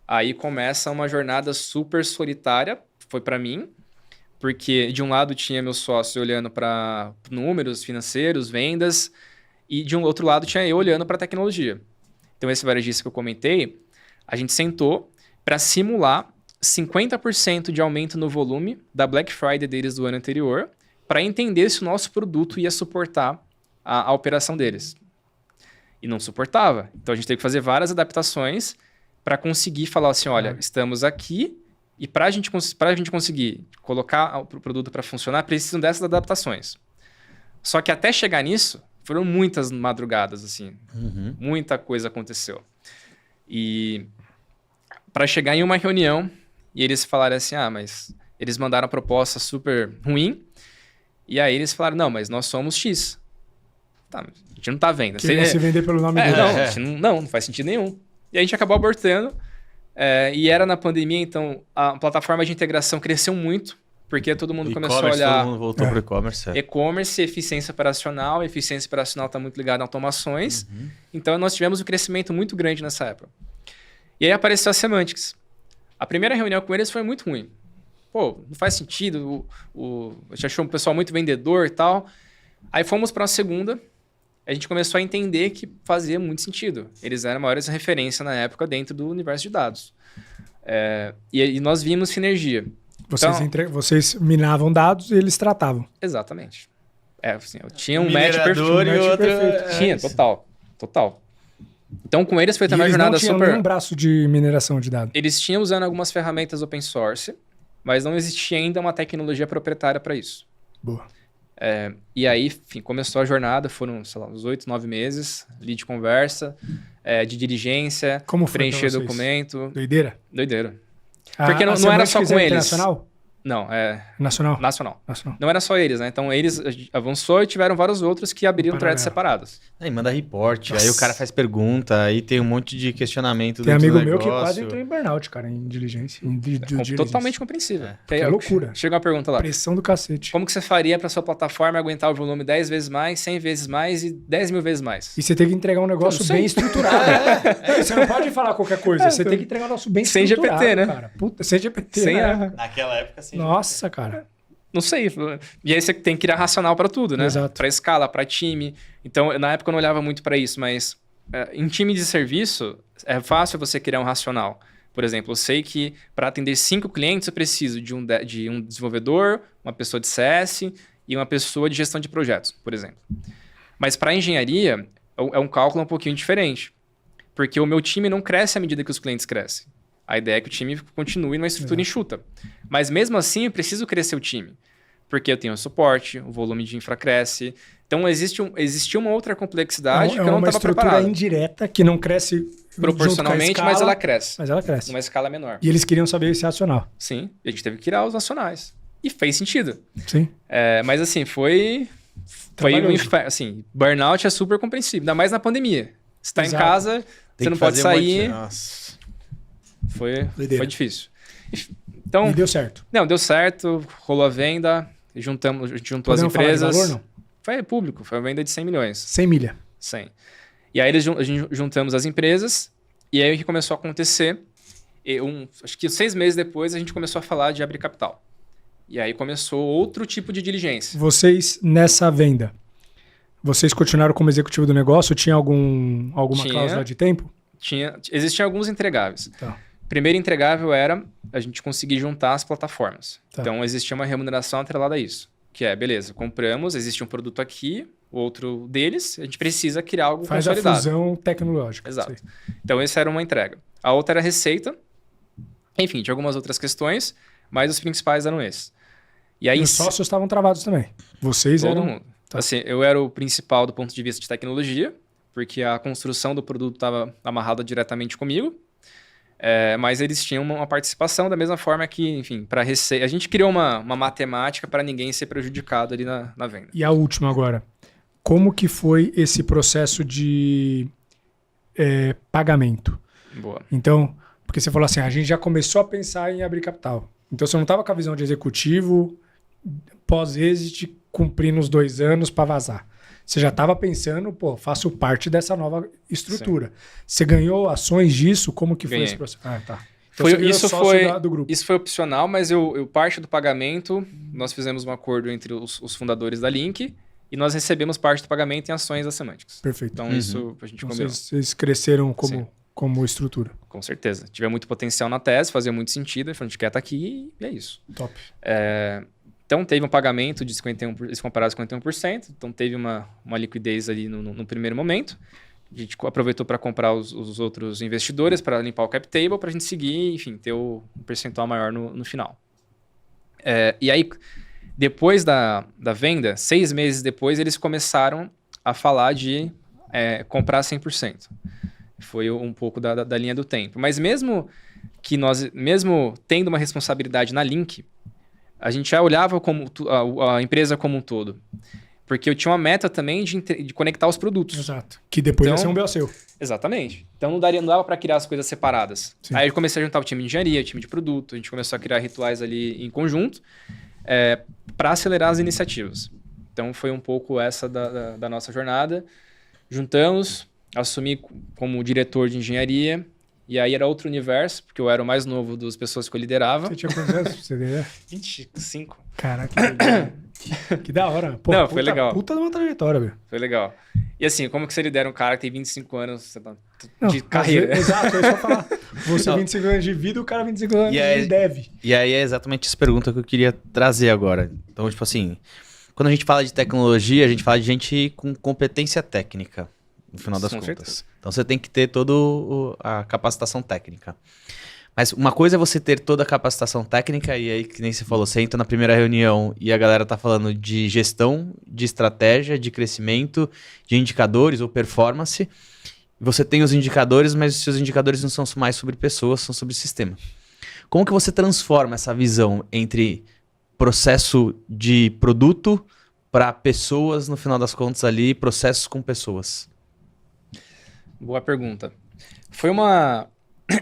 aí começa uma jornada super solitária, foi para mim, porque de um lado tinha meu sócio olhando para números financeiros, vendas, e de um outro lado tinha eu olhando para tecnologia. Então esse varejista que eu comentei, a gente sentou para simular 50% de aumento no volume da Black Friday deles do ano anterior, para entender se o nosso produto ia suportar a operação deles. E não suportava. Então a gente teve que fazer várias adaptações para conseguir falar assim, olha, estamos aqui e para a gente conseguir colocar o produto para funcionar, precisam dessas adaptações. Só que até chegar nisso, foram muitas madrugadas, assim. Muita coisa aconteceu. E para chegar em uma reunião e eles falarem assim, mas eles mandaram a proposta super ruim, e aí eles falaram, não, mas nós somos X. Tá, a gente não tá vendo. Queria se vender pelo nome dele. Não faz sentido nenhum. E a gente acabou abortando. E era na pandemia, então a plataforma de integração cresceu muito, porque todo mundo começou a olhar... Todo mundo voltou para o e-commerce. E-commerce, eficiência operacional. Eficiência operacional está muito ligada a automações. Então nós tivemos um crescimento muito grande nessa época. E aí apareceu a Semantics. A primeira reunião com eles foi muito ruim. Pô, não faz sentido, a gente achou um pessoal muito vendedor e tal. Aí fomos para a segunda, a gente começou a entender que fazia muito sentido. Eles eram a maior referência na época dentro do universo de dados. E nós vimos sinergia. Vocês minavam dados e eles tratavam. Exatamente. Assim, eu tinha um match perfeito. E outro... Tinha, total. Então, com eles foi também uma jornada super... Eles não tinham nenhum braço de mineração de dados. Eles tinham usando algumas ferramentas open source, mas não existia ainda uma tecnologia proprietária para isso. Boa. E aí, enfim, começou a jornada, foram, sei lá, uns 8, 9 meses, ali de conversa, de diligência, como foi preencher documento. Doideira? Doideira. Porque não era só com eles. Internacional? Não, Nacional? Nacional. Não era só eles, né? Então eles avançou e tiveram vários outros que abriram threads separados. Aí manda report, aí o cara faz pergunta, aí tem um monte de questionamento do negócio. Tem amigo meu que quase entrou em burnout, cara, em diligência. Totalmente compreensível. É loucura. Chega uma pergunta lá. Pressão do cacete. Como que você faria pra sua plataforma aguentar o volume 10 vezes mais, 100 vezes mais e 10 mil vezes mais? E você tem que entregar um negócio bem estruturado. Você não pode falar qualquer coisa. Você tem que entregar um negócio bem estruturado, sem GPT, né? Cara. Puta, sem GPT, sem né? Naquela época, sim. Nossa, cara. Não sei. E aí você tem que criar racional para tudo, né? Exato. Para escala, para time. Então, na época eu não olhava muito para isso, mas em time de serviço é fácil você criar um racional. Por exemplo, eu sei que para atender 5 clientes eu preciso de um desenvolvedor, uma pessoa de CS e uma pessoa de gestão de projetos, por exemplo. Mas para engenharia é um cálculo um pouquinho diferente, porque o meu time não cresce à medida que os clientes crescem. A ideia é que o time continue numa estrutura enxuta. Mas mesmo assim, eu preciso crescer o time. Porque eu tenho suporte, o volume de infra cresce. Então, existe uma outra complexidade que eu não estava preparado. É uma estrutura indireta que não cresce proporcionalmente, escala, mas ela cresce. Mas ela cresce. Numa escala menor. E eles queriam saber esse racional. Sim. E a gente teve que criar os nacionais. E fez sentido. Sim. Mas assim, foi assim, burnout é super compreensível. Ainda mais na pandemia. Você está em casa, você não pode sair. Nossa. Foi difícil. Então, e deu certo. Não, deu certo, rolou a venda, a gente juntou as empresas. Falar de valor, não? Foi público, foi uma venda de 100 milhões. 100 milha. 100. E aí a gente juntamos as empresas, e aí o que começou a acontecer, acho que 6 meses depois a gente começou a falar de abrir capital. E aí começou outro tipo de diligência. Vocês, nessa venda, vocês continuaram como executivo do negócio? Tinha alguma cláusula de tempo? Existiam alguns entregáveis. Tá. Primeiro entregável era a gente conseguir juntar as plataformas. Tá. Então, existia uma remuneração atrelada a isso. Que é, beleza, compramos, existe um produto aqui, outro deles, a gente precisa criar algo consolidado. Faz a fusão tecnológica. Exato. Então, essa era uma entrega. A outra era receita. Enfim, tinha algumas outras questões, mas os principais eram esses. E os sócios estavam travados também? Vocês eram... Todo mundo. Tá. Assim, eu era o principal do ponto de vista de tecnologia, porque a construção do produto estava amarrada diretamente comigo. Mas eles tinham uma participação da mesma forma que, enfim, para receita. A gente criou uma matemática para ninguém ser prejudicado ali na venda. E a última agora. Como que foi esse processo de pagamento? Boa. Então, porque você falou assim, a gente já começou a pensar em abrir capital. Então você não estava com a visão de executivo, pós-exit, cumprindo os 2 anos para vazar. Você já estava pensando, faço parte dessa nova estrutura. Sim. Você ganhou ações disso? Como que foi esse processo? Ah, tá. Então do grupo. Isso foi opcional, mas eu parte do pagamento, nós fizemos um acordo entre os fundadores da Link e nós recebemos parte do pagamento em ações da Semantics. Perfeito. Então isso a gente combinou. Vocês cresceram como estrutura. Com certeza. Tive muito potencial na tese, fazia muito sentido, a gente quer estar aqui e é isso. Top. Então, teve um pagamento de 51%, eles compararam 51%, então teve uma liquidez ali no primeiro momento. A gente aproveitou para comprar os outros investidores, para limpar o cap table, para a gente seguir, enfim, ter um percentual maior no final. E aí, depois da venda, 6 meses depois, eles começaram a falar de comprar 100%. Foi um pouco da linha do tempo. Mas mesmo tendo uma responsabilidade na Link, a gente já olhava a empresa como um todo. Porque eu tinha uma meta também de conectar os produtos. Exato. Que depois ia ser um BO seu. Exatamente. Então não dava para criar as coisas separadas. Sim. Aí eu comecei a juntar o time de engenharia, o time de produto, a gente começou a criar rituais ali em conjunto para acelerar as iniciativas. Então foi um pouco essa da nossa jornada. Juntamos, assumi como diretor de engenharia. E aí era outro universo, porque eu era o mais novo das pessoas que eu liderava. Você tinha quantos anos? Você deu? 25. Caraca, que da hora. Pô, não, foi legal. Puta de uma trajetória, velho. Foi legal. E assim, como que você lidera um cara que tem 25 anos de carreira? Exato, eu só falar. Você 25 anos de vida, o cara 25 anos de dev. E aí é exatamente essa pergunta que eu queria trazer agora. Então, tipo assim, Quando a gente fala de tecnologia, a gente fala de gente com competência técnica, no final das Com contas. certeza. Então você tem que ter toda a capacitação técnica. Mas uma coisa é você ter toda a capacitação técnica, e aí, que nem você falou, você entra na primeira reunião e a galera tá falando de gestão, de estratégia, de crescimento, de indicadores ou performance. Você tem os indicadores, mas os seus indicadores não são mais sobre pessoas, são sobre sistema. Como que você transforma essa visão entre processo de produto para pessoas, no final das contas ali, processos com pessoas? Boa pergunta. Foi uma...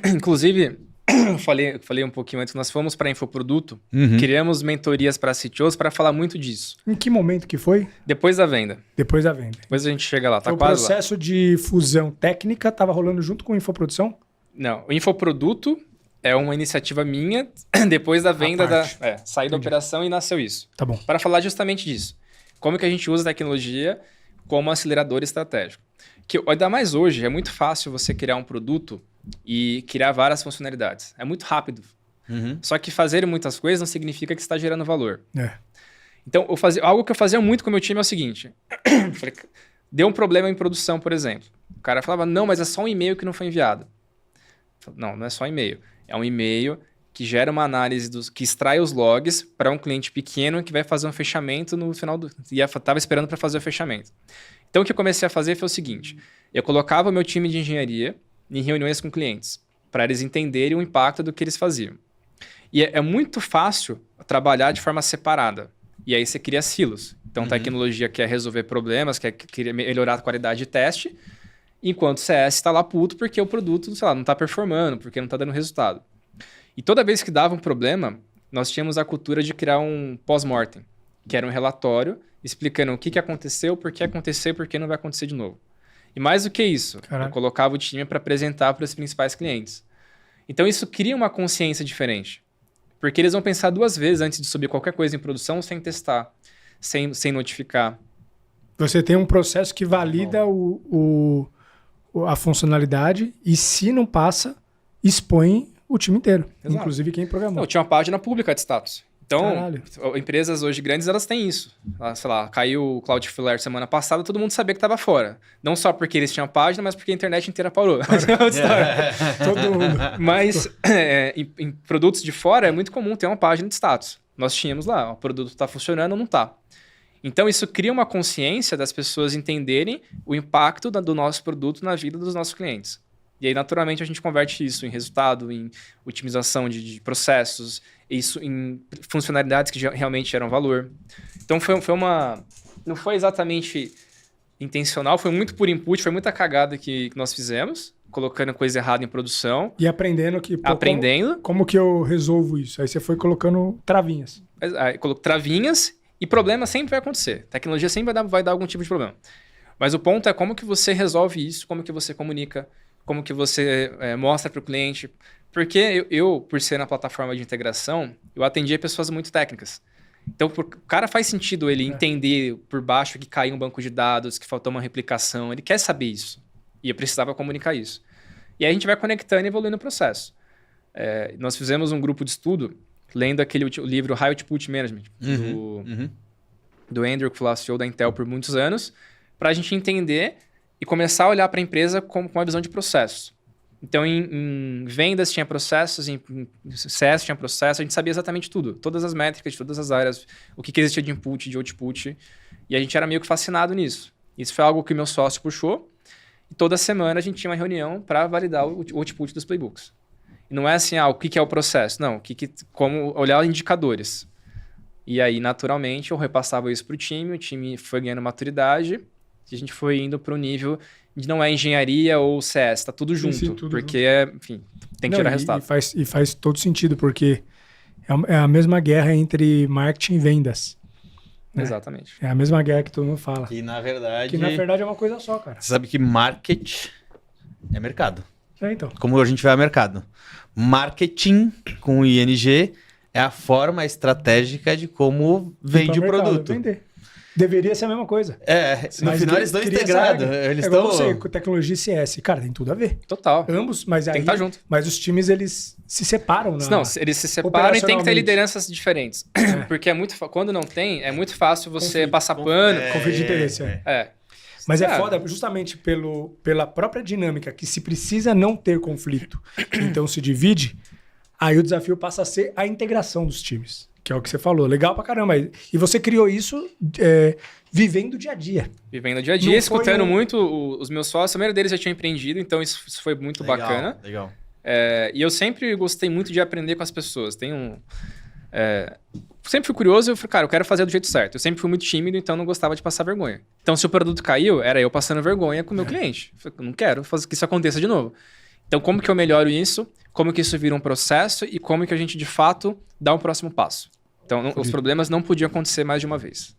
Inclusive, eu falei um pouquinho antes, nós fomos para Infoproduto, criamos mentorias para CTOs para falar muito disso. Em que momento que foi? Depois da venda. Depois da venda. Depois a gente chega lá, tá O quase lá. processo de fusão técnica estava rolando junto com a infoprodução? Não, o Infoproduto é uma iniciativa minha, depois da venda parte. saí da operação e nasceu isso. Tá bom. Para falar justamente disso. Como que a gente usa a tecnologia como acelerador estratégico. Que ainda mais hoje, é muito fácil você criar um produto e criar várias funcionalidades. É muito rápido. Só que fazer muitas coisas não significa que você está gerando valor. É. Então, algo que eu fazia muito com o meu time é o seguinte. Falei, deu um problema em produção, por exemplo. O cara falava, não, mas é só um e-mail que não foi enviado. Não, não é só um e-mail. É um e-mail que gera uma análise, que extrai os logs para um cliente pequeno que vai fazer um fechamento no final do... E estava esperando para fazer o fechamento. Então, o que eu comecei a fazer foi o seguinte. Eu colocava o meu time de engenharia em reuniões com clientes, para eles entenderem o impacto do que eles faziam. E é muito fácil trabalhar de forma separada. E aí você cria silos. Então, tecnologia quer resolver problemas, quer melhorar a qualidade de teste, enquanto o CS está lá puto porque o produto, sei lá, não está performando, porque não está dando resultado. E toda vez que dava um problema, nós tínhamos a cultura de criar um pós-mortem, que era um relatório explicando o que aconteceu, por que aconteceu e por que não vai acontecer de novo. E mais do que isso, Caraca. eu colocava o time para apresentar para os principais clientes. Então isso cria uma consciência diferente. Porque eles vão pensar duas vezes antes de subir qualquer coisa em produção sem testar, sem notificar. Você tem um processo que valida a funcionalidade e, se não passa, expõe o time inteiro. Exato. Inclusive quem programou. Não, tinha uma página pública de status. Então, Caralho. empresas hoje grandes, elas têm isso. Sei lá, caiu o Cloudflare semana passada, todo mundo sabia que estava fora. Não só porque eles tinham página, mas porque a internet inteira parou. Todo mundo. Mas em produtos de fora é muito comum ter uma página de status. Nós tínhamos lá, o produto está funcionando ou não está. Então, isso cria uma consciência das pessoas entenderem o impacto do nosso produto na vida dos nossos clientes. E aí, naturalmente, a gente converte isso em resultado, em otimização de processos, isso em funcionalidades que realmente geram valor. Então, foi uma... Não foi exatamente intencional, foi muito por input, foi muita cagada que nós fizemos, colocando coisa errada em produção. E aprendendo que... Pô, aprendendo. Como que eu resolvo isso? Aí você foi colocando travinhas. Aí, coloco travinhas e problema sempre vai acontecer. Tecnologia sempre vai dar algum tipo de problema. Mas o ponto é como que você resolve isso, como que você comunica, como que você mostra para o cliente. Porque eu, por ser na plataforma de integração, eu atendia pessoas muito técnicas. Então, o cara faz sentido ele entender por baixo que caiu um banco de dados, que faltou uma replicação. Ele quer saber isso. E eu precisava comunicar isso. E aí a gente vai conectando e evoluindo o processo. Nós fizemos um grupo de estudo, lendo aquele livro High Output Management, do Andrew, que foi CEO da Intel por muitos anos, para a gente entender e começar a olhar para a empresa com uma visão de processos. Então, em vendas tinha processos, em CS tinha processo, a gente sabia exatamente tudo. Todas as métricas de todas as áreas, o que existia de input, de output. E a gente era meio que fascinado nisso. Isso foi algo que meu sócio puxou. E toda semana a gente tinha uma reunião para validar o output dos playbooks. E não é assim, o que é o processo? Não, como olhar indicadores. E aí, naturalmente, eu repassava isso para o time foi ganhando maturidade e a gente foi indo para o nível de não é engenharia ou CS, está tudo junto. Sim, tudo porque, enfim, tem que tirar resultado. E faz todo sentido, porque é a mesma guerra entre marketing e vendas. Né? Exatamente. É a mesma guerra que todo mundo fala. Que na verdade é uma coisa só, cara. Você sabe que market é mercado. Então. Como a gente vai ao mercado. Marketing, com ING, é a forma estratégica de como vende o produto. Vender. Deveria ser a mesma coisa. No Mas final eles estão queria integrados. essa regra. Eles É igual estão... você, com tecnologia e CS. Cara, tem tudo a ver. Total. Ambos, mas aí... Tem que estar junto. Mas os times, eles se separam. Não, eles se separam e tem que ter lideranças diferentes. Porque quando não tem, é muito fácil você passar pano. Conflito de interesse, Mas é foda justamente pela própria dinâmica, que se precisa não ter conflito, então se divide, aí o desafio passa a ser a integração dos times, que é o que você falou. Legal pra caramba. E você criou isso vivendo o dia a dia. Vivendo o dia a dia, escutando muito os meus sócios. A maioria deles já tinha empreendido, então isso foi muito bacana. Legal. E eu sempre gostei muito de aprender com as pessoas. Sempre fui curioso, eu falei, cara, eu quero fazer do jeito certo. Eu sempre fui muito tímido, então não gostava de passar vergonha. Então, se o produto caiu, era eu passando vergonha com o meu cliente. Eu falei, eu não quero fazer que isso aconteça de novo. Então, como que eu melhoro isso? Como que isso vira um processo? E como que a gente, de fato, dá um próximo passo? Então, os problemas não podiam acontecer mais de uma vez.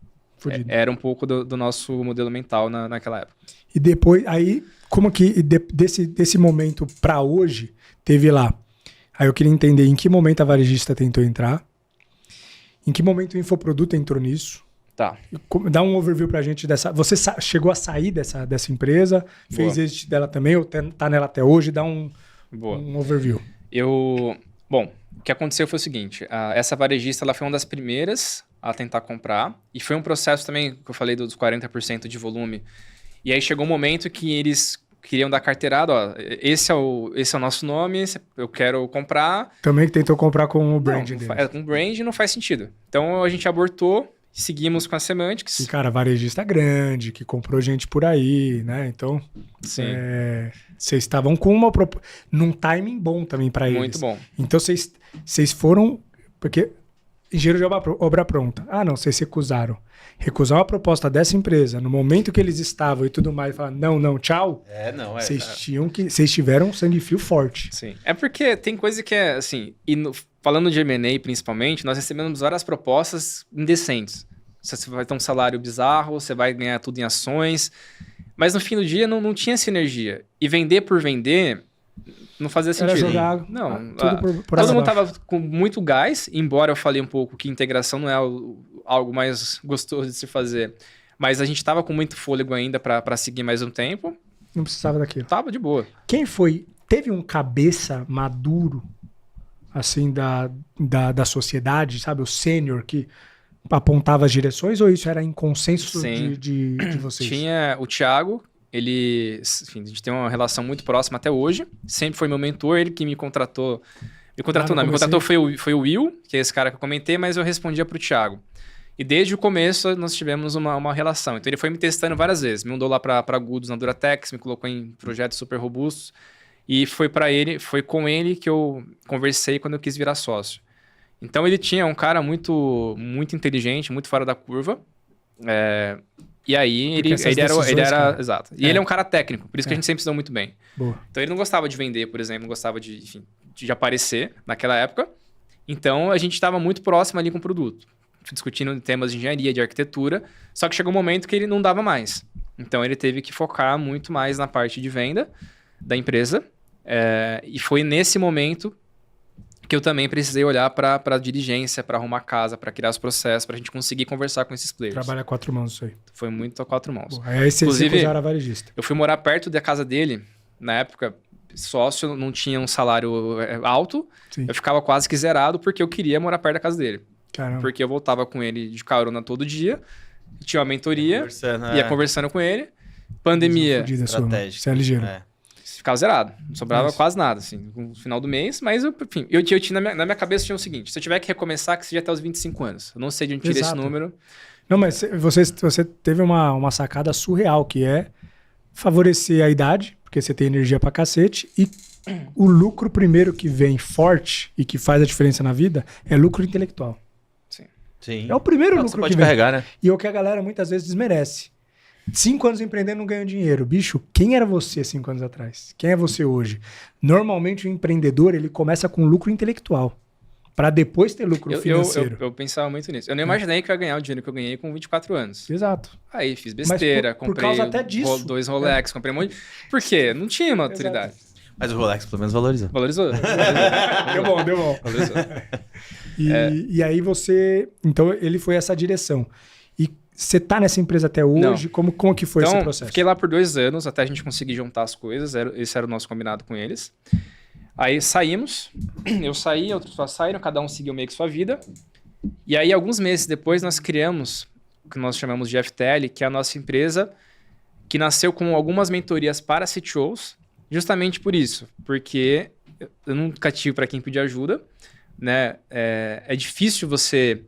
Era um pouco do nosso modelo mental naquela época. E depois, aí, como que desse momento para hoje, teve lá... Aí eu queria entender em que momento a varejista tentou entrar, em que momento o infoproduto entrou nisso. Tá. Dá um overview pra gente dessa... Você chegou a sair dessa empresa, fez exit dela também, ou tá nela até hoje? Dá um overview. Bom, o que aconteceu foi o seguinte, essa varejista ela foi uma das primeiras a tentar comprar, e foi um processo também, que eu falei dos 40% de volume, e aí chegou um momento que eles queriam dar carteirada, ó, esse é o nosso nome, eu quero comprar. Também que tentou comprar com o brand dele. Com o brand não faz sentido. Então a gente abortou, seguimos com a Semantics. E cara, varejista grande, que comprou gente por aí, né? Então, vocês estavam com num timing bom também para eles. Muito bom. Então vocês foram, porque engenheiro de obra pronta. Ah, não, vocês recusaram. Recusar uma proposta dessa empresa no momento que eles estavam e tudo mais, e falar não, tchau. Vocês tiveram um sangue frio forte. Sim. É porque tem coisa que é assim, falando de M&A principalmente, nós recebemos várias propostas indecentes. Você vai ter um salário bizarro, você vai ganhar tudo em ações, mas no fim do dia não tinha sinergia. E vender por vender não fazia sentido. Era jogar não, tudo por todo mundo tava com muito gás, embora eu falei um pouco que integração não é algo mais gostoso de se fazer. Mas a gente tava com muito fôlego ainda para seguir mais um tempo. Não precisava daquilo. Tava de boa. Quem foi? Teve um cabeça maduro, assim, da sociedade, sabe? O sênior que apontava as direções, ou isso era em consenso de vocês? Tinha o Thiago, ele... Enfim, a gente tem uma relação muito próxima até hoje. Sempre foi meu mentor, ele que me contratou... Me contratou foi o Will, que é esse cara que eu comentei, mas eu respondia pro Thiago. E desde o começo nós tivemos uma relação. Então ele foi me testando várias vezes. Me mandou lá para Goods na Duratex, me colocou em projetos super robustos. E foi com ele que eu conversei quando eu quis virar sócio. Então ele tinha um cara muito, muito inteligente, muito fora da curva. E aí ele era exato. E ele é um cara técnico, por isso que a gente sempre se deu muito bem. Boa. Então ele não gostava de vender, por exemplo, não gostava de aparecer naquela época. Então a gente estava muito próximo ali com o produto, discutindo temas de engenharia, de arquitetura, só que chegou um momento que ele não dava mais. Então ele teve que focar muito mais na parte de venda da empresa. E foi nesse momento que eu também precisei olhar para a diligência, para arrumar casa, para criar os processos, para a gente conseguir conversar com esses players. Trabalha a 4 mãos isso aí. Foi muito a 4 mãos. Pô, aí vocês recusaram a varejista. Eu fui morar perto da casa dele, na época, sócio, não tinha um salário alto, Sim. Eu ficava quase que zerado porque eu queria morar perto da casa dele. Caramba. Porque eu voltava com ele de carona todo dia, tinha uma mentoria, ia conversando com ele, pandemia... Você é ligeiro. Ficava zerado, não sobrava quase nada, assim, no final do mês, mas, enfim, eu tinha na minha cabeça tinha o seguinte, se eu tiver que recomeçar, que seja até os 25 anos. Eu não sei de onde tirei esse número. Não, mas você teve uma sacada surreal, que é favorecer a idade, porque você tem energia pra cacete, e o lucro primeiro que vem forte e que faz a diferença na vida é lucro intelectual. Sim. É o primeiro lucro você pode que vem. Carregar, né? E é o que a galera muitas vezes desmerece. 5 anos empreendendo não ganha dinheiro. Bicho, quem era você 5 anos atrás? Quem é você hoje? Normalmente o empreendedor, ele começa com lucro intelectual, para depois ter lucro financeiro. Eu pensava muito nisso. Eu não imaginei que eu ia ganhar o dinheiro que eu ganhei com 24 anos. Exato. Aí fiz besteira, por causa até disso, 2 Rolex, comprei um monte. Por quê? Não tinha maturidade. Mas o Rolex pelo menos valorizou. Valorizou. Deu bom. Valorizou. E aí você... Então ele foi essa direção. E você tá nessa empresa até hoje? Como que foi esse processo? Fiquei lá por 2 anos, até a gente conseguir juntar as coisas. Esse era o nosso combinado com eles. Aí saímos, eu saí, outros só saíram, cada um seguiu meio que sua vida. E aí, alguns meses depois, nós criamos o que nós chamamos de FTL, que é a nossa empresa, que nasceu com algumas mentorias para CTOs, justamente por isso. Porque eu nunca tive para quem pedir ajuda, né? É difícil você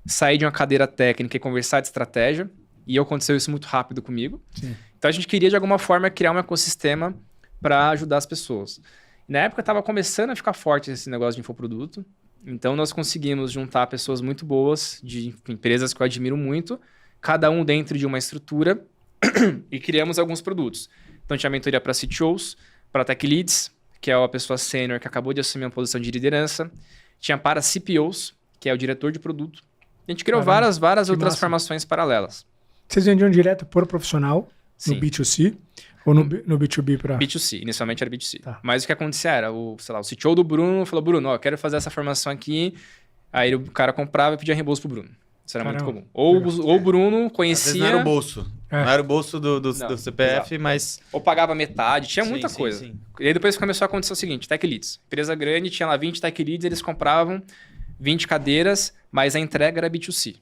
sair de uma cadeira técnica e conversar de estratégia, e aconteceu isso muito rápido comigo. Sim. Então, a gente queria, de alguma forma, criar um ecossistema para ajudar as pessoas. Na época, estava começando a ficar forte esse negócio de infoproduto. Então, nós conseguimos juntar pessoas muito boas, de empresas que eu admiro muito, cada um dentro de uma estrutura, e criamos alguns produtos. Então, tinha mentoria para CTOs, para Tech Leads, que é a pessoa sênior que acabou de assumir uma posição de liderança. Tinha para CPOs, que é o diretor de produto. A gente criou várias outras massa. formações paralelas. Vocês vendiam direto por profissional, Sim. no B2C, ou no B2B para... B2C, inicialmente era B2C. Tá. Mas o que acontecia era, o CTO do Bruno falou, Bruno, eu quero fazer essa formação aqui. Aí o cara comprava e pedia reembolso pro Bruno. Isso era muito comum. Ou o Bruno conhecia... Às vezes não era o bolso. É. Não era o bolso do Não, CPF, exato. mas... Ou pagava metade, tinha Sim, muita sim, coisa. sim. E aí depois começou a acontecer o seguinte, Tech Leads. Empresa grande, tinha lá 20 Tech Leads, eles compravam 20 cadeiras, mas a entrega era B2C.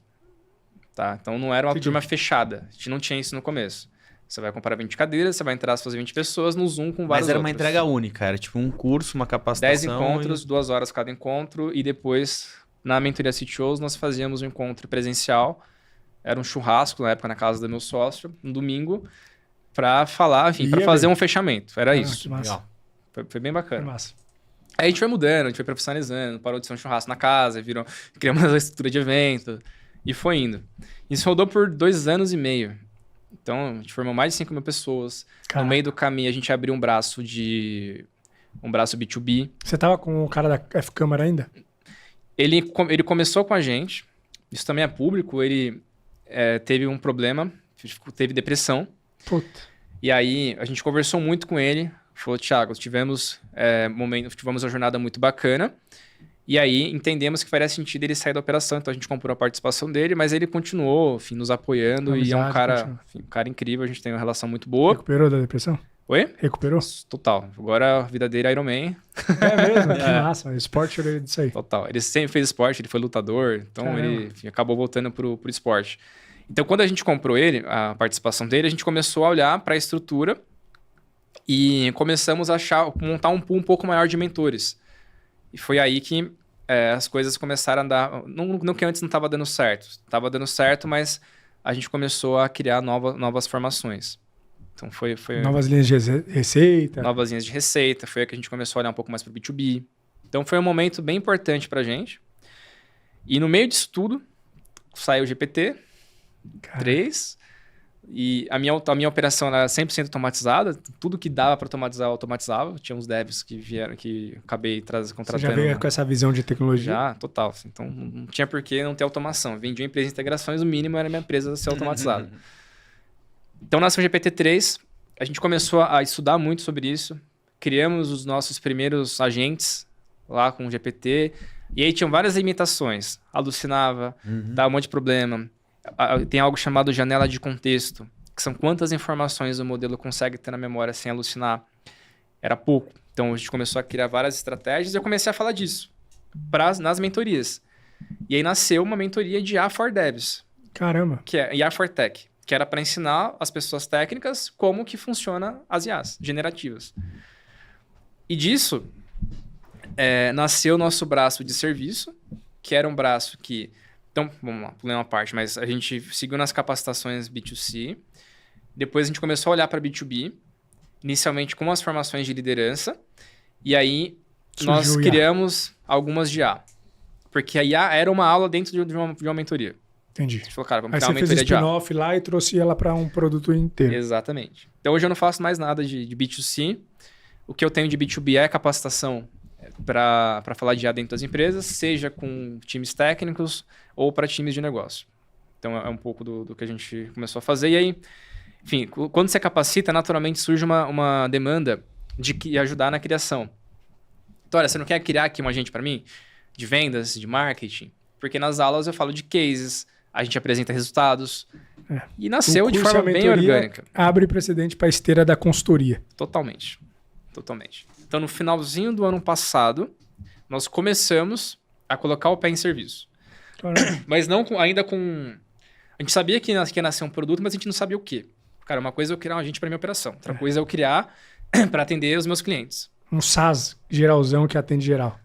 Tá? Então não era uma turma fechada. A gente não tinha isso no começo. Você vai comprar 20 cadeiras, você vai entrar as suas 20 pessoas no Zoom com vários Mas era uma outros. entrega única, era tipo um curso, uma 10 capacitação. encontros, 2 horas cada encontro, e depois, na mentoria CTOs, nós fazíamos um encontro presencial. Era um churrasco, na época, na casa do meu sócio, um domingo, para falar, enfim, para fazer um fechamento. Era isso. Que massa. Legal. Foi bem Que bacana. massa. Aí a gente foi mudando, a gente foi profissionalizando, parou de ser um churrasco na casa, criamos uma estrutura de evento, e foi indo. Isso rodou por 2 anos e meio. Então, a gente formou mais de 5 mil pessoas. Caraca. No meio do caminho, a gente abriu um braço B2B. Você tava com o cara da F-Câmara ainda? Ele começou com a gente, isso também é público, ele teve um problema, teve depressão. Puta. E aí, a gente conversou muito com ele, falou, Thiago, tivemos uma jornada muito bacana, e aí entendemos que faria sentido ele sair da operação, então a gente comprou a participação dele, mas ele continuou, enfim, nos apoiando, e é um cara incrível, a gente tem uma relação muito boa. Recuperou da depressão? Oi? Recuperou? Total. Agora a vida dele é Iron Man. É mesmo? Que massa. O esporte era disso aí. Total. Ele sempre fez esporte, ele foi lutador, então Caramba. ele acabou voltando pro esporte. Então, quando a gente comprou ele, a participação dele, a gente começou a olhar para a estrutura e começamos a montar um pool um pouco maior de mentores. E foi aí que as coisas começaram a andar... Não que antes não estava dando certo. Estava dando certo, mas a gente começou a criar novas formações. Então, foi... Novas linhas de receita. Novas linhas de receita. Foi aí que a gente começou a olhar um pouco mais para o B2B. Então, foi um momento bem importante para a gente. E no meio disso tudo, saiu o GPT... Cara, 3, e a minha operação era 100% automatizada, tudo que dava para automatizar, eu automatizava. Tinha uns devs que vieram, que acabei contratando. você já veio com essa visão de tecnologia? Já, total. Então, não tinha por que não ter automação. Vendi uma empresa de integrações, o mínimo era a minha empresa ser automatizada. Então, nasceu o GPT-3, a gente começou a estudar muito sobre isso, criamos os nossos primeiros agentes lá com o GPT, e aí tinham várias limitações. Alucinava, dava um monte de problema. Tem algo chamado janela de contexto, que são quantas informações o modelo consegue ter na memória sem alucinar. Era pouco. Então, a gente começou a criar várias estratégias e eu comecei a falar disso nas mentorias. E aí nasceu uma mentoria de IA for Devs. Caramba. Que é IA for Tech, que era para ensinar as pessoas técnicas como que funciona as IAs generativas. E disso, nasceu o nosso braço de serviço, que era um braço que... Então, vamos lá, pulei uma parte, mas a gente seguiu nas capacitações B2C. Depois a gente começou a olhar para B2B, inicialmente com as formações de liderança. E aí nós criamos algumas de IA. Porque a IA era uma aula dentro de uma mentoria. Entendi. A gente falou, cara, vamos Aí criar uma você fez mentoria de IA. spin-off lá e trouxe ela para um produto inteiro. Exatamente. Então hoje eu não faço mais nada de B2C. O que eu tenho de B2B é capacitação para falar de IA dentro das empresas, seja com times técnicos ou para times de negócio. Então é um pouco do que a gente começou a fazer. E aí, enfim, quando você capacita, naturalmente surge uma demanda de ajudar na criação. Então, olha, você não quer criar aqui um agente para mim? De vendas, de marketing? Porque nas aulas eu falo de cases, a gente apresenta resultados. É. E nasceu de O curso e forma a bem mentoria orgânica. abre precedente para a esteira da consultoria. Totalmente. Então, no finalzinho do ano passado, nós começamos a colocar o pé em serviço. Mas não ainda com... A gente sabia que ia nascer um produto, mas a gente não sabia o quê. Cara, uma coisa é eu criar um agente para minha operação. Outra coisa é eu criar para atender os meus clientes. Um SaaS geralzão que atende geral.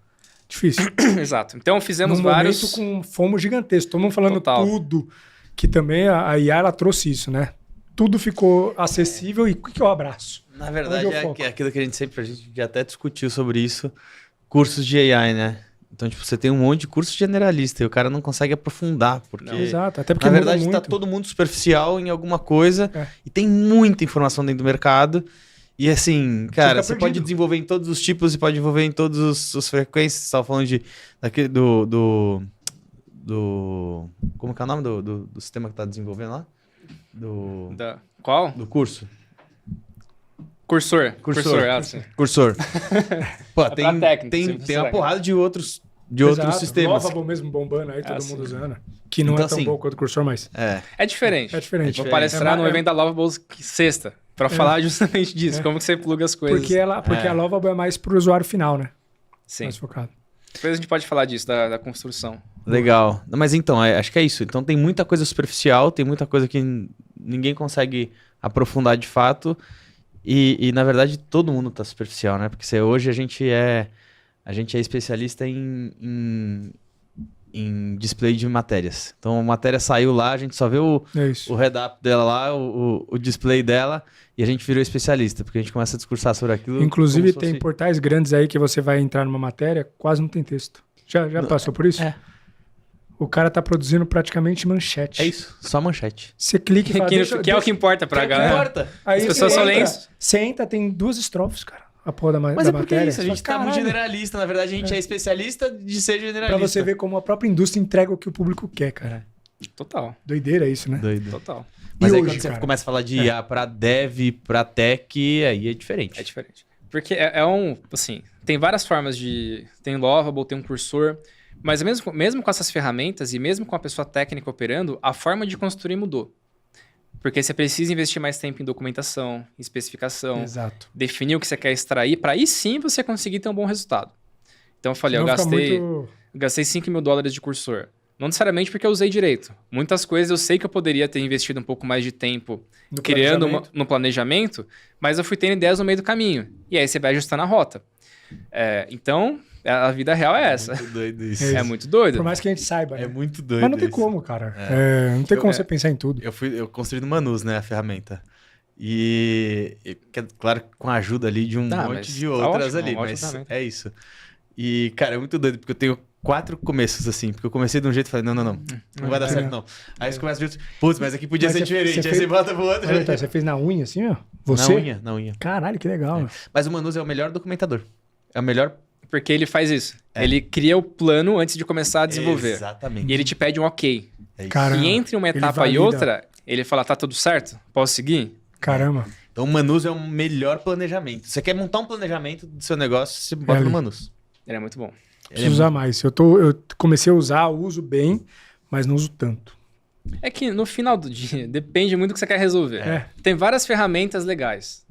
Difícil. Exato. Então, fizemos Num vários... momento com fomo gigantesco. Todo mundo falando Total. tudo. Que também a IA, ela trouxe isso, né? Tudo ficou acessível e o que eu abraço? Na verdade, Onde eu foco? é aquilo que a gente já até discutiu sobre isso, cursos de AI, né? Então, tipo, você tem um monte de curso generalista e o cara não consegue aprofundar, porque... Exato, até porque Na muda verdade, está muito. todo mundo superficial em alguma coisa É. e tem muita informação dentro do mercado. E assim, cara, fica você perdido. pode desenvolver em todos os tipos e pode desenvolver em todos os frequências. Você estava falando do como que é o nome do sistema que está desenvolvendo lá? Qual? Do curso. Cursor. Sim. Cursor. Pô, É pra técnico, tem você uma vai. porrada de outros Exato. sistemas. Lovable mesmo bombando aí, todo sim. mundo usando. Que não Então, é tão assim, bom quanto o cursor, mas É diferente. é diferente. Vou palestrar no É evento da Lovables sexta, para falar justamente disso, como que você pluga as coisas. Porque a Lovable é mais pro usuário final, né? Sim. Mais focado. Depois a gente pode falar disso, da construção. Legal. Não, mas então, acho que é isso. Então tem muita coisa superficial, tem muita coisa que ninguém consegue aprofundar de fato. E na verdade, todo mundo tá superficial, né? Porque hoje a gente é especialista em display de matérias. Então a matéria saiu lá, a gente só vê o É isso. head-up dela lá, o display dela, e a gente virou especialista, porque a gente começa a discursar sobre aquilo. Inclusive, como se tem fosse- portais grandes aí que você vai entrar numa matéria, quase não tem texto. Já passou por isso? É. O cara tá produzindo praticamente manchete. É isso, só manchete. Você clica e fala... Que é o que importa pra galera. importa. Aí As pessoas você só leem entra, isso. Você entra, tem 2 estrofes, cara. A porra da Mas da é porque matéria. é isso, a gente Você tá fala, muito "Caralho". generalista. Na verdade, a gente é especialista de ser generalista. Pra você ver como a própria indústria entrega o que o público quer, cara. Total. Doideira isso, né? Doido. Total. Mas E aí hoje, quando você cara? começa a falar de IA pra dev, pra tech, aí é diferente. É diferente. Porque assim, tem várias formas de... Tem Lovable, tem um cursor... Mas mesmo com essas ferramentas e mesmo com a pessoa técnica operando, a forma de construir mudou. Porque você precisa investir mais tempo em documentação, em especificação, Exato. definir o que você quer extrair, para aí sim você conseguir ter um bom resultado. Então eu falei, Senão eu fica gastei muito- gastei $5.000 de cursor. Não necessariamente porque eu usei direito. Muitas coisas eu sei que eu poderia ter investido um pouco mais de tempo no criando planejamento. no planejamento, mas eu fui tendo ideias no meio do caminho. E aí você vai ajustando a rota. Então, a vida real é essa. Muito doido isso. É É muito doido. Por mais que a gente saiba, né? É muito doido. Mas não tem isso. como, cara. Não tem como você pensar em tudo. Eu construí no Manus, né, a ferramenta. Claro, com a ajuda ali de um Tá, monte mas de tá outras ótimo, ali, ótima mas ferramenta. é isso. E, cara, é muito doido, porque eu tenho 4 começos, assim, porque eu comecei de um jeito e falei, não vai dar é. certo, não. Aí você começa de outro, putz, mas aqui podia Mas ser você diferente, aí fez- você bota pro outro. Olha, tá, você fez na unha assim, ó? Você? Na unha. Caralho, que legal. meu. Mas o Manus é o melhor documentador. É o melhor... Porque ele faz isso. É. Ele cria o plano antes de começar a desenvolver. Exatamente. E ele te pede um ok. É isso. Caramba, E entre uma ele etapa e valida. outra, ele fala, tá tudo certo? Posso seguir? Caramba. Então o Manus é o melhor planejamento. Você quer montar um planejamento do seu negócio, você bota ali. no Manus. Ele é muito bom. Preciso usar mais. Eu comecei a usar, uso bem, mas não uso tanto. É que no final do dia, depende muito do que você quer resolver. É. Tem várias ferramentas legais.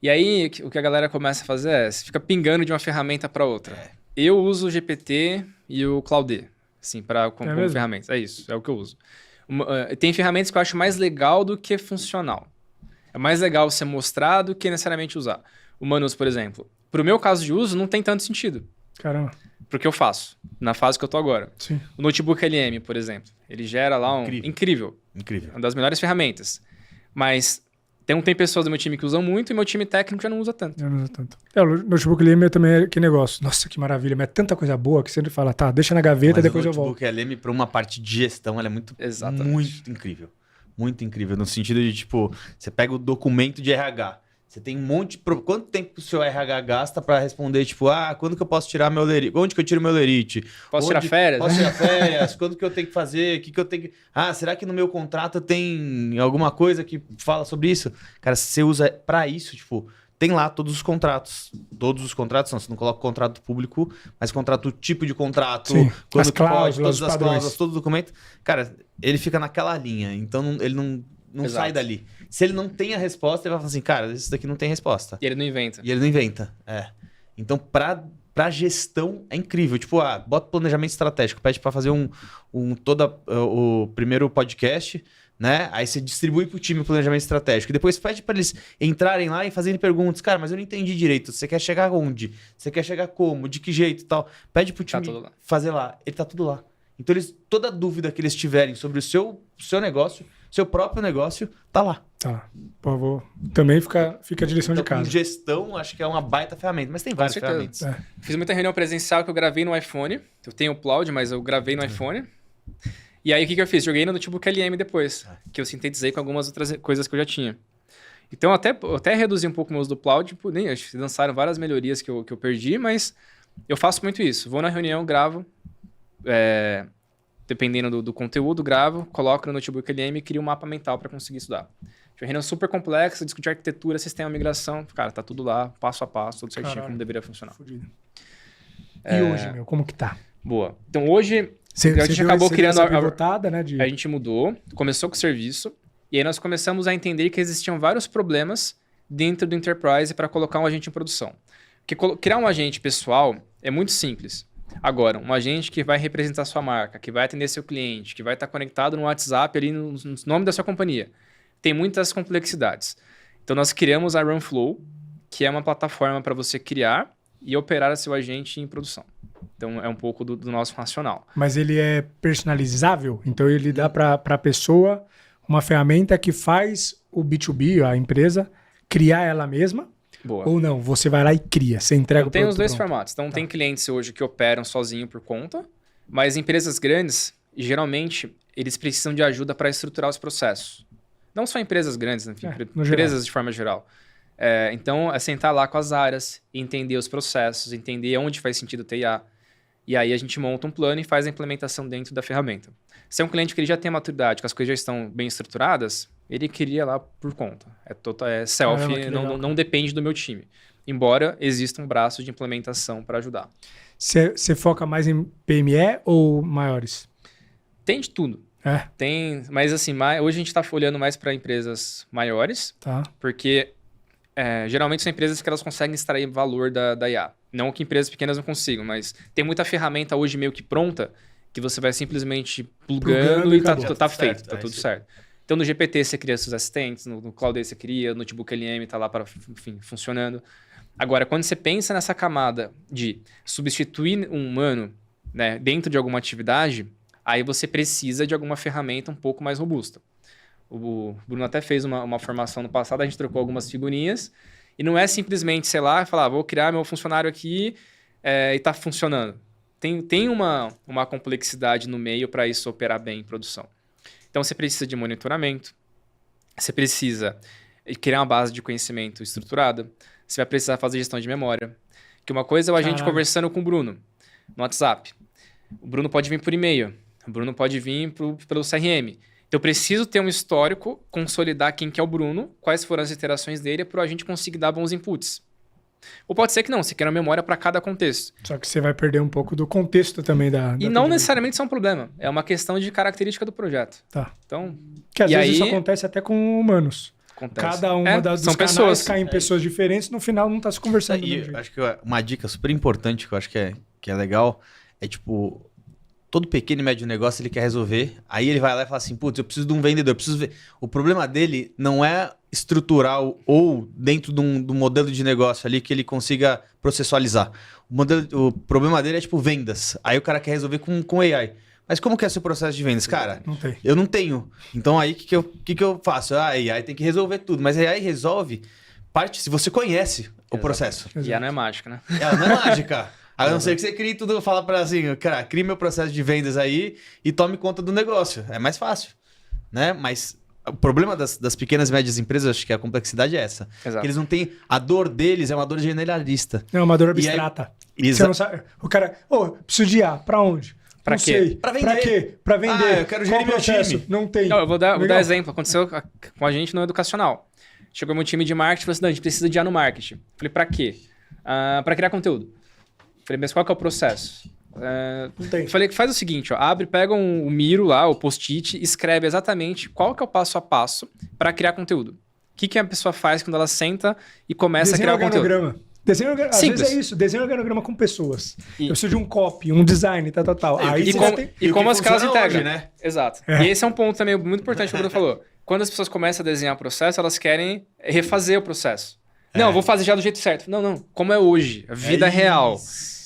E aí, o que a galera começa a fazer é, você fica pingando de uma ferramenta para outra. Eu uso o GPT e o Claude, assim, como mesmo? ferramentas. É isso, é o que eu uso. Tem ferramentas que eu acho mais legal do que funcional. É mais legal você mostrar do que necessariamente usar. O Manus, por exemplo. Pro meu caso de uso, não tem tanto sentido. Caramba. Porque eu faço, na fase que eu tô agora. Sim. O Notebook LM, por exemplo. Ele gera lá um... Incrível. Incrível. Uma das melhores ferramentas. Mas tem pessoas do meu time que usam muito e meu time técnico já não usa tanto. Eu não uso tanto. O notebook LM também é que negócio. Nossa, que maravilha. Mas é tanta coisa boa que você sempre fala, tá, deixa na gaveta, Mas depois o eu volto. notebook LM para uma parte de gestão, ela é Exatamente. muito incrível. Muito incrível. No sentido de, tipo, você pega o documento de RH. Você tem um monte de... Quanto tempo o seu RH gasta para responder, tipo, quando que eu posso tirar meu lerite? Onde que eu tiro meu lerite? Posso tirar férias? Posso tirar férias? Quando que eu tenho que fazer? O que eu tenho que... será que no meu contrato tem alguma coisa que fala sobre isso? Cara, você usa para isso, tipo, tem lá todos os contratos. Todos os contratos, não, você não coloca o contrato público, mas contrato, tipo de contrato, Sim, quando as que pode, cláusulas, todas as padrões. cláusulas, todo o documento. Cara, ele fica naquela linha, então ele não Exato. sai dali. Se ele não tem a resposta, ele vai falar assim, cara, isso daqui não tem resposta. E ele não inventa. E ele não inventa. Então, pra gestão, é incrível. Tipo, bota planejamento estratégico, pede pra fazer o primeiro podcast, né? Aí você distribui pro time o planejamento estratégico. E depois pede pra eles entrarem lá e fazerem perguntas. Cara, mas eu não entendi direito. Você quer chegar onde? Você quer chegar como? De que jeito e tal? Pede pro time tudo lá. fazer lá. Ele tá tudo lá. Então, toda dúvida que eles tiverem sobre o seu negócio, seu próprio negócio, tá lá. Tá. Por favor. Também fica a direção de Então, casa. gestão, acho que é uma baita ferramenta. Mas tem várias certeza. ferramentas. Fiz muita reunião presencial que eu gravei no iPhone. Eu tenho o Cloud, mas eu gravei no iPhone. E aí, o que eu fiz? Joguei no notebook LM depois, que eu sintetizei com algumas outras coisas que eu já tinha. Então, eu até reduzi um pouco o meu uso do Cloud. Acho que lançaram várias melhorias que eu perdi, mas eu faço muito isso. Vou na reunião, gravo, dependendo do conteúdo, gravo, coloco no notebook LM e crio um mapa mental para conseguir estudar. Uma reunião super complexa, discutir arquitetura, sistema, migração. Cara, tá tudo lá, passo a passo, tudo certinho, como deveria funcionar. Fudido. E hoje, meu, como que tá? Boa. Então, hoje... A gente acabou criando a pivotada, né? A gente mudou, começou com o serviço, e aí nós começamos a entender que existiam vários problemas dentro do Enterprise para colocar um agente em produção. Porque criar um agente pessoal é muito simples. Agora, um agente que vai representar sua marca, que vai atender seu cliente, que vai estar conectado no WhatsApp ali no nome da sua companhia, tem muitas complexidades. Então, nós criamos a Runflow, que é uma plataforma para você criar e operar seu agente em produção. Então, é um pouco do nosso racional. Mas ele é personalizável? Então, ele dá para a pessoa uma ferramenta que faz o B2B, a empresa, criar ela mesma? Boa. Ou não? Você vai lá e cria, você entrega o Tem os produto dois pronto. formatos. Então, tem clientes hoje que operam sozinho por conta, mas empresas grandes, geralmente, eles precisam de ajuda para estruturar os processos. Não só empresas grandes, enfim, empresas de forma geral. Então, é sentar lá com as áreas, entender os processos, entender onde faz sentido ter IA. E aí a gente monta um plano e faz a implementação dentro da ferramenta. Se é um cliente que ele já tem maturidade, que as coisas já estão bem estruturadas, ele cria lá por conta. É self, não depende do meu time. Embora exista um braço de implementação para ajudar. Você foca mais em PME ou maiores? Tem de tudo. Tem, mas assim, hoje a gente está olhando mais para empresas maiores, porque geralmente são empresas que elas conseguem extrair valor da IA. Não que empresas pequenas não consigam, mas tem muita ferramenta hoje meio que pronta que você vai simplesmente plugando e tá feito, tá tudo certo. Então, no GPT você cria seus assistentes, no Cloud você cria, no Notebook LM tá lá para, enfim, funcionando. Agora, quando você pensa nessa camada de substituir um humano, né, dentro de alguma atividade, aí você precisa de alguma ferramenta um pouco mais robusta. O Bruno até fez uma formação no passado, a gente trocou algumas figurinhas, e não é simplesmente, sei lá, falar, vou criar meu funcionário aqui e tá funcionando. Tem uma complexidade no meio para isso operar bem em produção. Então, você precisa de monitoramento, você precisa criar uma base de conhecimento estruturada, você vai precisar fazer gestão de memória. Que uma coisa é a gente conversando com o Bruno no WhatsApp. O Bruno pode vir por e-mail, o Bruno pode vir pelo CRM. Então, eu preciso ter um histórico, consolidar quem que é o Bruno, quais foram as interações dele, para a gente conseguir dar bons inputs. Ou pode ser que não, você quer uma memória para cada contexto. Só que você vai perder um pouco do contexto também da E não necessariamente isso é um problema, é uma questão de característica do projeto. Então, que às vezes isso acontece até com humanos. Acontece. Cada uma dos são canais pessoas. caem pessoas diferentes, no final não está se conversando. E eu acho que uma dica super importante que eu acho que é legal é tipo... Todo pequeno e médio negócio ele quer resolver, aí ele vai lá e fala assim, putz, eu preciso de um vendedor, eu preciso ver. O problema dele não é estrutural ou dentro de um modelo de negócio ali que ele consiga processualizar. O problema dele é tipo vendas. Aí o cara quer resolver com AI. Mas como que é o seu processo de vendas? Cara, não tem. Eu não tenho. Então aí o que eu faço? A AI tem que resolver tudo, mas a AI resolve parte se você conhece o processo. E ela não é mágica, né? Ela não é mágica. A não ser que você crie tudo, fala para assim, cara, crie meu processo de vendas aí e tome conta do negócio. É mais fácil, né? Mas o problema das pequenas e médias empresas, acho que a complexidade é essa. Exato. Que eles não têm... A dor deles é uma dor generalista. É uma dor abstrata. Você não sabe... O cara, preciso de IA, pra onde? Pra quê? Sei. Pra vender. Pra quê? Pra vender. Eu quero gerir meu time. Não tem. Não, eu vou dar exemplo. Aconteceu com a gente no educacional. Chegou meu time de marketing e falou assim, não, a gente precisa de IA no marketing. Falei, pra quê? Pra criar conteúdo. Falei, mas qual que é o processo? Não tem. Falei, faz o seguinte, ó, pega o Miro lá, o post-it, escreve exatamente qual que é o passo a passo para criar conteúdo. O que a pessoa faz quando ela senta e começa a criar conteúdo? Desenho organograma. Às Simples. vezes é isso, desenho organograma com pessoas. Eu preciso de um copy, um design, tal. Aí E como as caras integram, hoje, né? Exato. E esse é um ponto também muito importante que o Bruno falou. Quando as pessoas começam a desenhar o processo, elas querem refazer o processo. Não, vou fazer já do jeito certo. Não. Como é hoje, a vida real.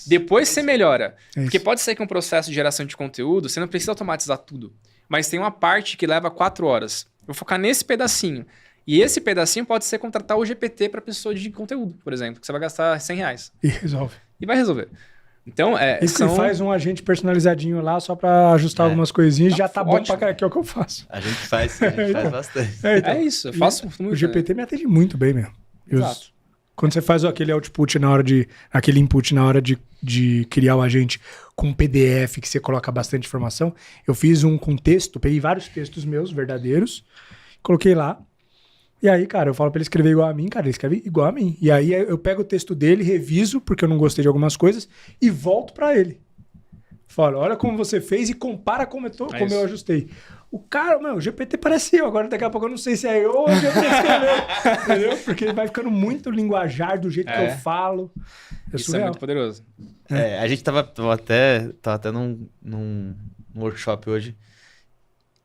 Depois você melhora. Porque pode ser que um processo de geração de conteúdo, você não precisa automatizar tudo. Mas tem uma parte que leva 4 horas. Eu vou focar nesse pedacinho. E esse pedacinho pode ser contratar o GPT para pessoa de conteúdo, por exemplo, que você vai gastar R$100. E resolve. E vai resolver. Então, Isso que faz um agente personalizadinho lá só para ajustar algumas coisinhas, já tá bom pra caralho, que é o que eu faço. A gente faz bastante. Então, é isso, eu faço muito. O GPT me atende muito bem mesmo. Exato. Quando você faz aquele output aquele input na hora de criar o agente com PDF, que você coloca bastante informação, eu fiz um com texto, peguei vários textos meus, verdadeiros, coloquei lá. E aí, cara, eu falo pra ele escrever igual a mim, cara, ele escreve igual a mim. E aí eu pego o texto dele, reviso, porque eu não gostei de algumas coisas, e volto pra ele. Falo, olha como você fez e compara como eu ajustei. O cara, o GPT parece eu. Agora, daqui a pouco, eu não sei se é eu ou o GPT escreveu. Entendeu? Porque ele vai ficando muito linguajar do jeito que eu falo. Isso surreal. é muito poderoso. A gente tava até num workshop hoje.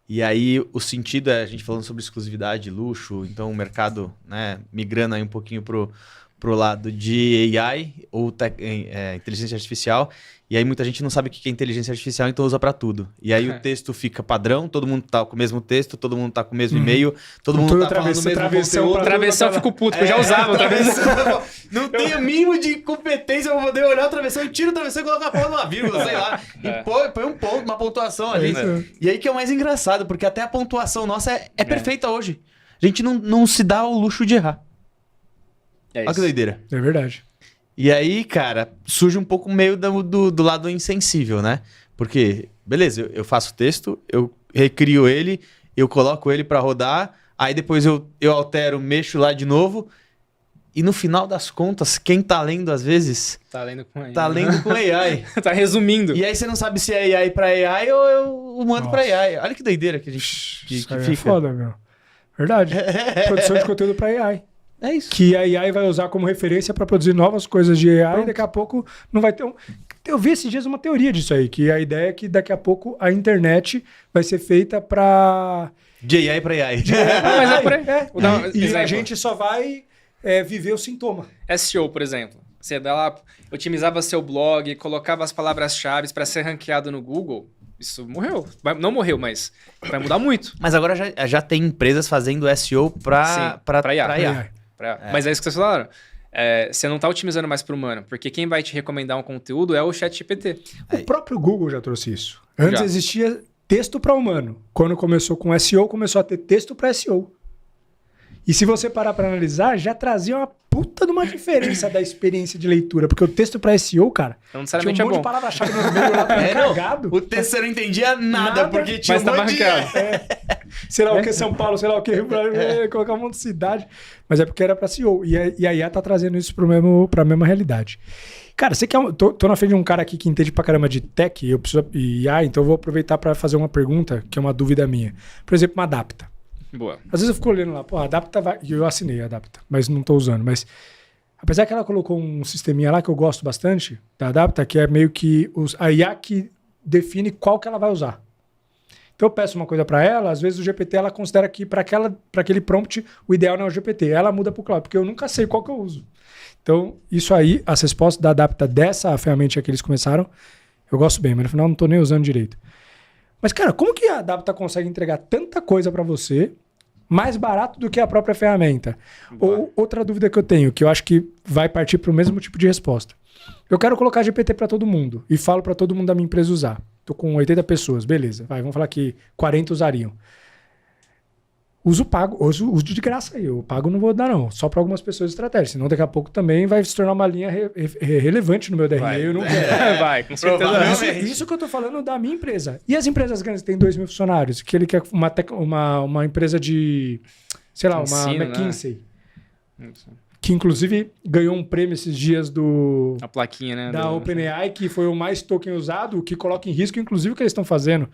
E aí, o sentido é a gente falando sobre exclusividade, luxo, então o mercado, né, migrando aí um pouquinho pro lado de AI ou inteligência artificial. E aí muita gente não sabe o que é inteligência artificial, então usa para tudo. E aí o texto fica padrão, todo mundo tá com o mesmo texto, todo mundo tá com o mesmo e-mail, todo mundo tá falando o mesmo conteúdo. Travessão eu fico puto, porque eu já usava o travessão. Não tenho mínimo de competência pra poder olhar o travessão, tiro o travessão e colocar a porra numa vírgula, sei lá. E põe um ponto, uma pontuação ali. E aí que é o mais engraçado, porque até a pontuação nossa é perfeita hoje. A gente não se dá o luxo de errar. Olha que doideira. É verdade. E aí, cara, surge um pouco meio do lado insensível, né? Porque, beleza, eu faço o texto, eu recrio ele, eu coloco ele pra rodar, aí depois eu altero, mexo lá de novo, e no final das contas, quem tá lendo às vezes... Tá lendo com AI. Tá lendo com AI. Tá resumindo. E aí você não sabe se é AI pra AI ou eu mando pra AI. Olha que doideira que a gente que fica. É foda, meu. Verdade. Produção de conteúdo pra AI. É isso. Que a AI vai usar como referência para produzir novas coisas de AI e daqui a pouco não vai ter Eu vi esses dias uma teoria disso aí, que a ideia é que daqui a pouco a internet vai ser feita para... De AI para AI. Mas é por aí. E a gente só vai viver o sintoma. SEO, por exemplo. Você dá lá, otimizava seu blog, colocava as palavras-chave para ser ranqueado no Google. Isso morreu. Não morreu, mas vai mudar muito. Mas agora já tem empresas fazendo SEO para IA. Mas é isso que vocês falaram. Você não está otimizando mais para o humano, porque quem vai te recomendar um conteúdo é o ChatGPT. O próprio Google já trouxe isso. Antes existia texto para humano. Quando começou com SEO, começou a ter texto para SEO. E se você parar para analisar, já trazia uma puta de uma diferença da experiência de leitura. Porque o texto para SEO, cara, não necessariamente tinha um monte de palavra-chave no meio lá, carregado. O texto você não entendia nada porque tinha um monte de... sei lá o que São Paulo, sei lá o que Rio, colocar um monte de cidade. Mas é porque era para SEO. E a IA tá trazendo isso pra mesma realidade. Cara, você quer tô na frente de um cara aqui que entende pra caramba de tech, eu preciso IA, então eu vou aproveitar para fazer uma pergunta, que é uma dúvida minha. Por exemplo, uma Adapta. Boa. Às vezes eu fico olhando lá, pô, a Adapta vai... Eu assinei a Adapta, mas não tô usando. Mas apesar que ela colocou um sisteminha lá que eu gosto bastante da Adapta, que é meio que a IA que define qual que ela vai usar. Então eu peço uma coisa para ela, às vezes o GPT ela considera que para aquele prompt o ideal não é o GPT. Ela muda pro cloud, porque eu nunca sei qual que eu uso. Então isso aí, as respostas da Adapta dessa ferramenta que eles começaram, eu gosto bem, mas no final não tô nem usando direito. Mas cara, como que a Adapta consegue entregar tanta coisa para você mais barato do que a própria ferramenta? Ou outra dúvida que eu tenho, que eu acho que vai partir para o mesmo tipo de resposta. Eu quero colocar GPT para todo mundo e falo para todo mundo da minha empresa usar. Tô com 80 pessoas, beleza. Vamos falar que 40 usariam. Uso pago, uso de graça aí. Eu pago não vou dar não, só para algumas pessoas estratégicas. Senão daqui a pouco também vai se tornar uma linha relevante no meu DRE. Eu não quero. Vai, com certeza. Isso que eu tô falando da minha empresa. E as empresas grandes que têm 2 mil funcionários, que ele quer uma empresa de, sei lá, uma Ensino, McKinsey. Né? que inclusive ganhou um prêmio esses dias A plaquinha, né? da OpenAI, que foi o mais token usado, o que coloca em risco, inclusive, o que eles estão fazendo,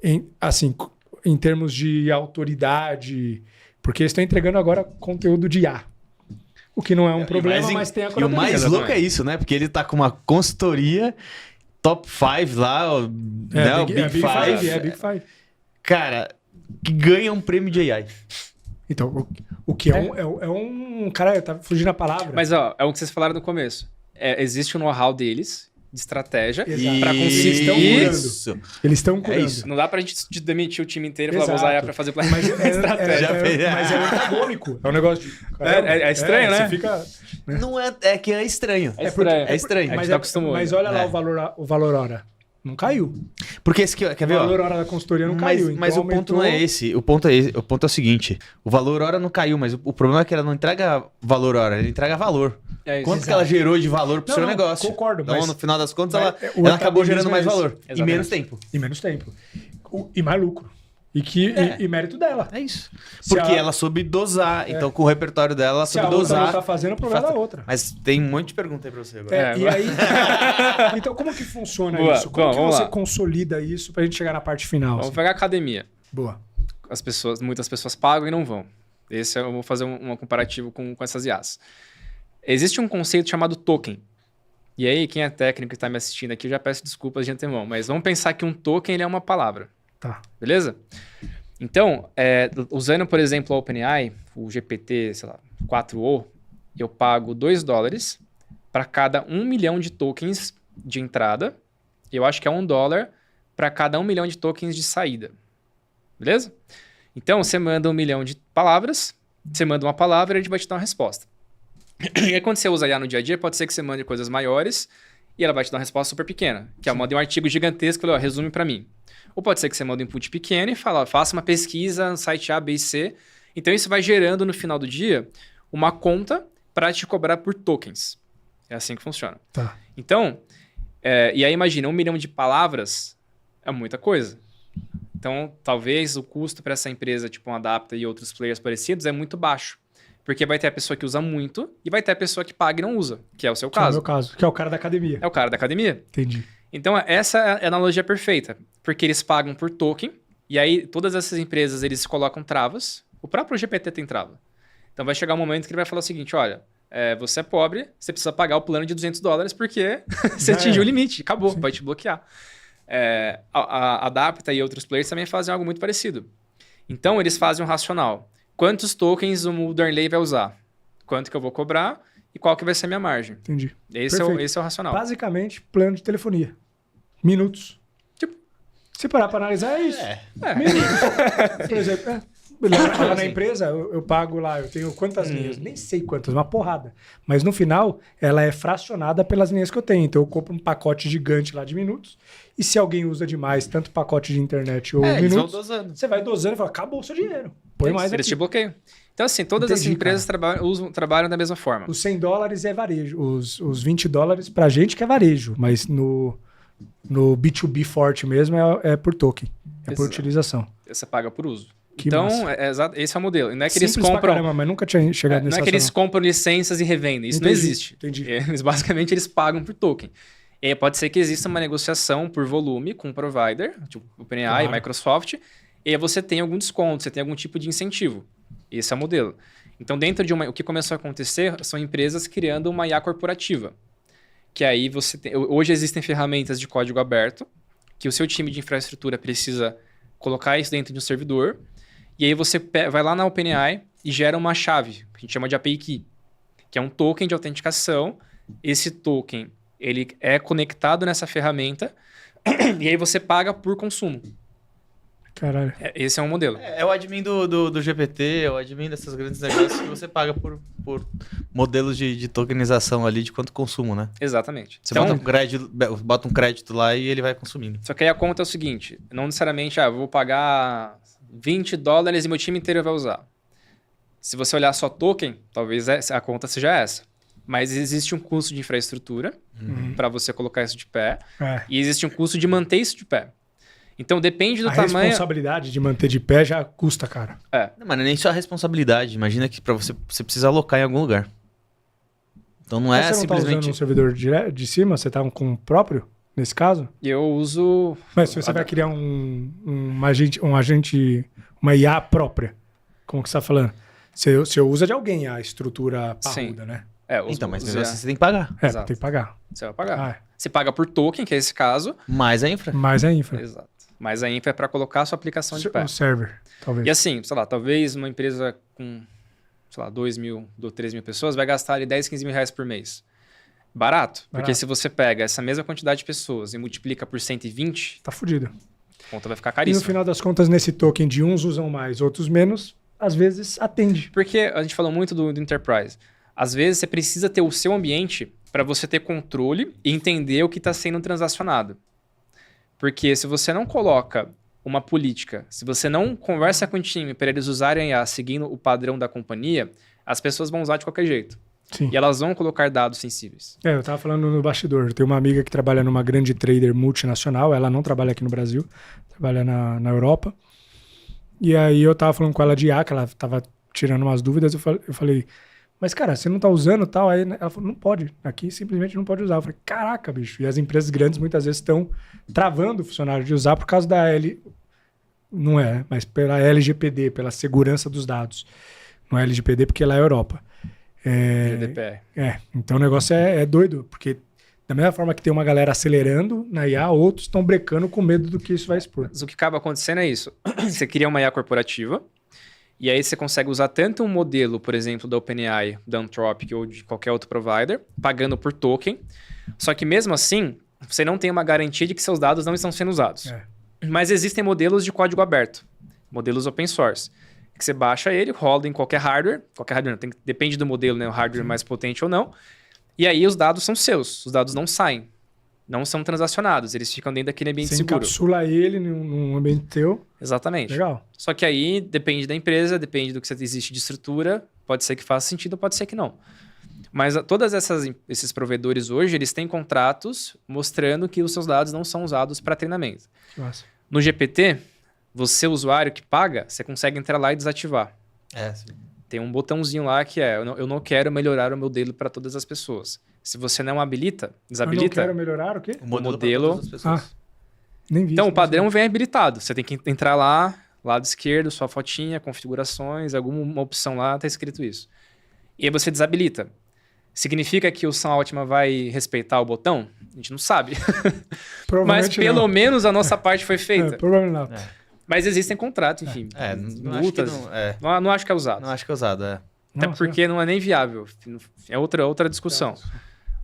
em termos de autoridade, porque eles estão entregando agora conteúdo de IA. O que não é um problema, mas tem a E o mais louco é isso, né? Porque ele tá com uma consultoria top 5 lá, o Big Five. É Big Five. Cara, que ganha um prêmio de AI. Então, o que é um... Cara, tá fugindo a palavra. Mas, ó, é o que vocês falaram no começo. Existe o know-how deles, de estratégia, Exato. pra conseguir... Eles estão curando. isso. Não dá pra gente demitir o time inteiro e falar, vou usar IA pra fazer Mas estratégia. mas é antagônico. É um negócio de... É estranho, né? Você fica... Não é que é estranho. É estranho. É estranho. A gente não acostumou. Mas olha lá o valor hora. Não caiu. Porque esse que, quer ver, O ó? valor hora da consultoria não caiu. Mas então o ponto aumentou... não é esse. O ponto é o seguinte: o valor hora não caiu, mas o problema é que ela não entrega valor hora, ela entrega valor. É isso. Quanto que ela gerou de valor pro seu negócio? Concordo. Então, mas no final das contas, mas ela acabou gerando mais esse. valor. E Exatamente. menos tempo. E menos tempo. E mais lucro. E mérito dela. É isso. Se Porque a- ela soube dosar. Então, com o repertório dela, ela Se soube a outra dosar. não tá fazendo, o problema é da outra. Mas tem um monte de pergunta aí pra você agora. E aí... Então, como que funciona Boa, isso? Como bom, que vamos você lá. consolida isso pra gente chegar na parte final? Vamos assim? pegar a academia. Boa. Muitas pessoas pagam e não vão. Eu vou fazer um comparativo com essas IAs. Existe um conceito chamado token. E aí, quem é técnico e está me assistindo aqui, eu já peço desculpas de antemão. Mas vamos pensar que um token ele é uma palavra. Tá. Beleza? Então, usando, por exemplo, a OpenAI, o GPT, sei lá, 4o, eu pago $2 para cada 1 milhão de tokens de entrada. Eu acho que é $1 para cada 1 milhão de tokens de saída. Beleza? Então, você manda 1 milhão de palavras, você manda uma palavra e a gente vai te dar uma resposta. E aí, quando você usa IA no dia a dia, pode ser que você mande coisas maiores e ela vai te dar uma resposta super pequena. Que é, manda um artigo gigantesco e fala, ó, resume para mim. Ou pode ser que você mande um input pequeno e fala, ó, faça uma pesquisa no site A, B e C. Então, isso vai gerando, no final do dia, uma conta para te cobrar por tokens. É assim que funciona. Tá. Então, e aí imagina, 1 milhão de palavras é muita coisa. Então, talvez o custo para essa empresa, tipo um Adapta e outros players parecidos, é muito baixo. Porque vai ter a pessoa que usa muito e vai ter a pessoa que paga e não usa, que é o seu Que é o caso. meu caso. Que é o cara da academia. É o cara da academia. Entendi. Então, essa é a analogia perfeita. Porque eles pagam por token, e aí todas essas empresas, eles colocam travas. O próprio GPT tem trava. Então, vai chegar um momento que ele vai falar o seguinte, olha, você é pobre, você precisa pagar o plano de $200 porque você atingiu o limite, acabou, vai te bloquear. A Adapta e outros players também fazem algo muito parecido. Então, eles fazem um racional. Quantos tokens o Darnley vai usar? Quanto que eu vou cobrar? E qual que vai ser a minha margem? Entendi. Esse é o racional. Basicamente, plano de telefonia. Minutos. Tipo, se parar para analisar, é isso. Minutos. Por exemplo, lá na empresa, eu pago lá, eu tenho quantas linhas? Nem sei quantas, uma porrada. Mas no final, ela é fracionada pelas linhas que eu tenho. Então eu compro um pacote gigante lá de minutos. E se alguém usa demais, tanto pacote de internet ou Eles vão minutos, dosando. você vai dosando e fala, acabou o seu dinheiro. Põe mais eles aqui. te bloqueiam. Então, assim, todas as Entendi, empresas trabalham da mesma forma. Os $100 é varejo. Os $20 pra gente que é varejo. Mas no B2B forte mesmo é por token. É por Exato. utilização. Você paga por uso. Que Então, massa. esse é o modelo. Não é que Simples eles pra compram. caramba, mas nunca tinha chegado nesse Não é que eles racional. compram licenças e revendem. Isso não Entendi, existe. entendi. Basicamente, eles pagam por token. E aí pode ser que exista uma negociação por volume com o provider, tipo OpenAI, Claro. Microsoft, e aí você tem algum desconto, você tem algum tipo de incentivo. Esse é o modelo. Então, dentro de o que começou a acontecer são empresas criando uma IA corporativa. Que aí você tem... Hoje existem ferramentas de código aberto, que o seu time de infraestrutura precisa colocar isso dentro de um servidor, e aí você vai lá na OpenAI e gera uma chave, que a gente chama de API Key, que é um token de autenticação. Esse token, ele é conectado nessa ferramenta, e aí você paga por consumo. Caralho. Esse é um modelo. É o admin do GPT, é o admin desses grandes negócios que você paga por modelos de tokenização ali de quanto consumo, né? Exatamente. Você bota um crédito lá e ele vai consumindo. Só que aí a conta é o seguinte, não necessariamente, eu vou pagar $20 e meu time inteiro vai usar. Se você olhar só token, talvez a conta seja essa. Mas existe um custo de infraestrutura para você colocar isso de pé, e existe um custo de manter isso de pé. Então depende do A tamanho. responsabilidade de manter de pé já custa, cara. Não, mas não é nem só a responsabilidade. Imagina que pra você precisa alocar em algum lugar. Então não é Mas você não tá usando simplesmente... um servidor de cima? Você tá com o próprio, nesse caso? Eu uso. Mas se você vai criar uma IA própria, como que você tá falando? Você usa de alguém a estrutura parruda, né? Então, mas mesmo assim você tem que pagar. Exato. Tem que pagar. Você vai pagar. Ah, Você paga por token, que é esse caso. Mais a infra. mais a infra. Exato. Mas a infra é para colocar a sua aplicação de pé. O server, talvez. E assim, sei lá, talvez uma empresa com, sei lá, 2.000 ou 3.000 pessoas vai gastar ali 10, 15 mil reais por mês. Barato. Porque Barato. se você pega essa mesma quantidade de pessoas e multiplica por 120, Tá fudido. a conta vai ficar E no caríssima. final das contas, nesse token de uns usam mais, outros menos, às vezes atende. Porque a gente falou muito do Enterprise. Às vezes você precisa ter o seu ambiente para você ter controle e entender o que está sendo transacionado. Porque se você não coloca uma política, se você não conversa com o time para eles usarem a IA seguindo o padrão da companhia, as pessoas vão usar de qualquer jeito. Sim. E elas vão colocar dados sensíveis. Eu tava falando no bastidor. Eu tenho uma amiga que trabalha numa grande trader multinacional. Ela não trabalha aqui no Brasil, trabalha na Europa. E aí eu tava falando com ela de IA, que ela tava tirando umas dúvidas. Eu falei, mas cara, você não tá usando tal? Aí ela falou, não pode. Aqui simplesmente não pode usar. Eu falei, caraca, bicho. E as empresas grandes muitas vezes estão travando o funcionário de usar por causa da não é, mas pela LGPD, pela segurança dos dados. Não é LGPD porque lá é Europa. GDPR. Então o negócio é doido, porque da mesma forma que tem uma galera acelerando na IA, outros estão brecando com medo do que isso vai expor. Mas o que acaba acontecendo é isso. Você cria uma IA corporativa, e aí você consegue usar tanto um modelo, por exemplo, da OpenAI, da Anthropic ou de qualquer outro provider, pagando por token. Só que mesmo assim, você não tem uma garantia de que seus dados não estão sendo usados. Mas existem modelos de código aberto, modelos open source, que você baixa ele, roda em qualquer hardware não, depende do modelo, né, o hardware mais potente ou não, e aí os dados são seus, os dados não saem, não são transacionados, eles ficam dentro daquele ambiente Você seguro. encapsula ele num ambiente teu. Exatamente. Legal. Só que aí depende da empresa, depende do que existe de estrutura, pode ser que faça sentido, pode ser que não. Mas todas esses provedores hoje, eles têm contratos mostrando que os seus dados não são usados para treinamento. Nossa. No GPT, você, usuário que paga, você consegue entrar lá e desativar. Sim. Tem um botãozinho lá que eu não quero melhorar o modelo para todas as pessoas. Se você não habilita, desabilita... Eu não quero melhorar o quê? O modelo, modelo- pra todas as pessoas. Nem vi. Então, isso, o padrão vem habilitado. Você tem que entrar lá, lado esquerdo, sua fotinha, configurações, alguma opção lá, tá escrito isso. E aí você desabilita. Significa que o Sam Altman vai respeitar o botão? A gente não sabe. Mas Provavelmente pelo não. menos a nossa parte foi feita. Provavelmente não. Mas existem contratos, enfim. Não acho que multas. Não acho que é usado. Não acho que é usado, Até Não, porque não é nem viável. É outra discussão.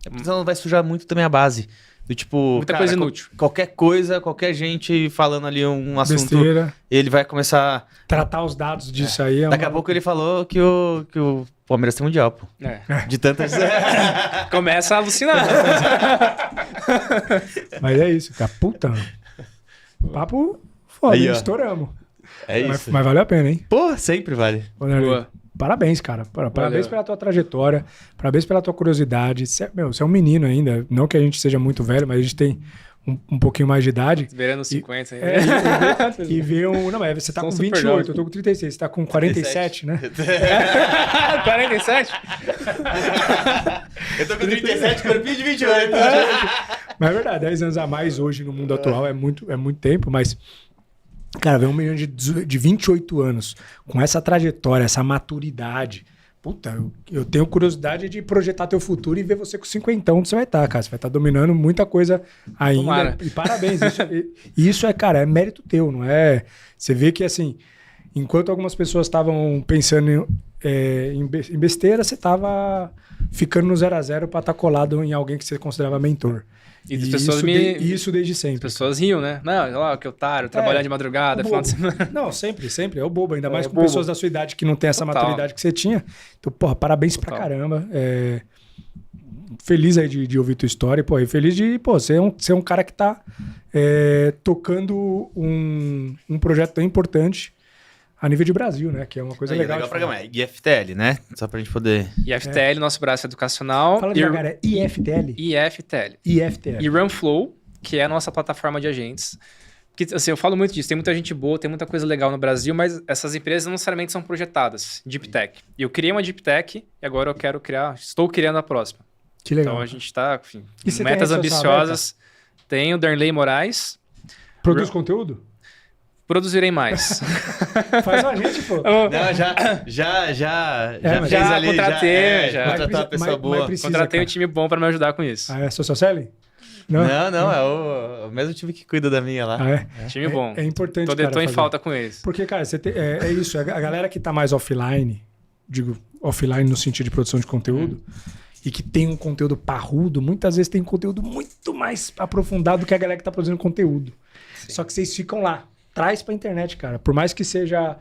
É porque senão vai sujar muito também a base. Do tipo, Muita coisa inútil. Qualquer coisa, qualquer gente falando ali um assunto, Besteira. ele vai começar... Tratar os dados disso aí é Daqui a pouco ele falou que o Palmeiras tem mundial, pô. De tantas... Começa a alucinar. Mas é isso, cara. Puta. Papo foda, Aí, ó. Estouramos. É isso. Mas valeu a pena, hein? Pô, sempre vale. Ô, Nerley, Boa. Parabéns, cara. Parabéns Valeu. pela tua trajetória. Parabéns pela tua curiosidade. Você é um menino ainda. Não que a gente seja muito velho, mas a gente tem um pouquinho mais de idade. Beirando 50 aí. E ver um... Não, mas você tá São com super 28, jovens. eu tô com 36. Você tá com 47, né? 47? Eu tô com 37, corpinho de 28. Mas é verdade, 10 anos a mais hoje no mundo atual é muito tempo, mas... Cara, ver um menino de 28 anos com essa trajetória, essa maturidade. Puta, eu tenho curiosidade de projetar teu futuro e ver você com 50 onde você vai estar, cara. Você vai estar dominando muita coisa ainda. Tomara. E parabéns. Isso é, cara, é mérito teu, não é? Você vê que, assim, enquanto algumas pessoas estavam pensando em besteira, você estava ficando no 0 a 0 para estar colado em alguém que você considerava mentor. E as pessoas isso desde sempre. As pessoas riam, né? Não, olha lá, que otário, trabalhar de madrugada, o final de bobo. semana. Não, sempre. É o bobo, ainda mais com bobo. pessoas da sua idade que não tem essa Total. maturidade que você tinha. Então, porra, parabéns pra Total. caramba. Feliz aí de ouvir tua história. Pô, e feliz de ser um cara que tá tocando um projeto tão importante a nível de Brasil, né? Que é uma coisa legal. de pra falar. caramba. IFTL, né? Só pra gente poder... E FTL, nosso braço educacional. Fala devagar, é IFTL? IFTL. IFTL. E Runflow, que é a nossa plataforma de agentes. Que, assim, eu falo muito disso. Tem muita gente boa, tem muita coisa legal no Brasil, mas essas empresas não necessariamente são projetadas. Deep Tech. E eu criei uma Deep Tech e agora eu quero estou criando a próxima. Que legal. Então a gente tá, enfim, E você metas tem rede social ambiciosas. Tenho Darnley Moraes. Produz conteúdo? Produzirei mais. Faz a gente, pô. Não, já mas fez já ali, contratei, já. contratar uma pessoa boa. Contratei um time bom pra me ajudar com isso. Ah, é social selling? Não, é o mesmo time que cuida da minha lá. Ah, é? Time bom. É importante, Tô em fazer. falta com eles. Porque, cara, é isso. A galera que tá mais offline, digo offline no sentido de produção de conteúdo, e que tem um conteúdo parrudo, muitas vezes tem conteúdo muito mais aprofundado do que a galera que tá produzindo conteúdo. Sim. Só que vocês ficam lá. Traz pra internet, cara. Por mais que seja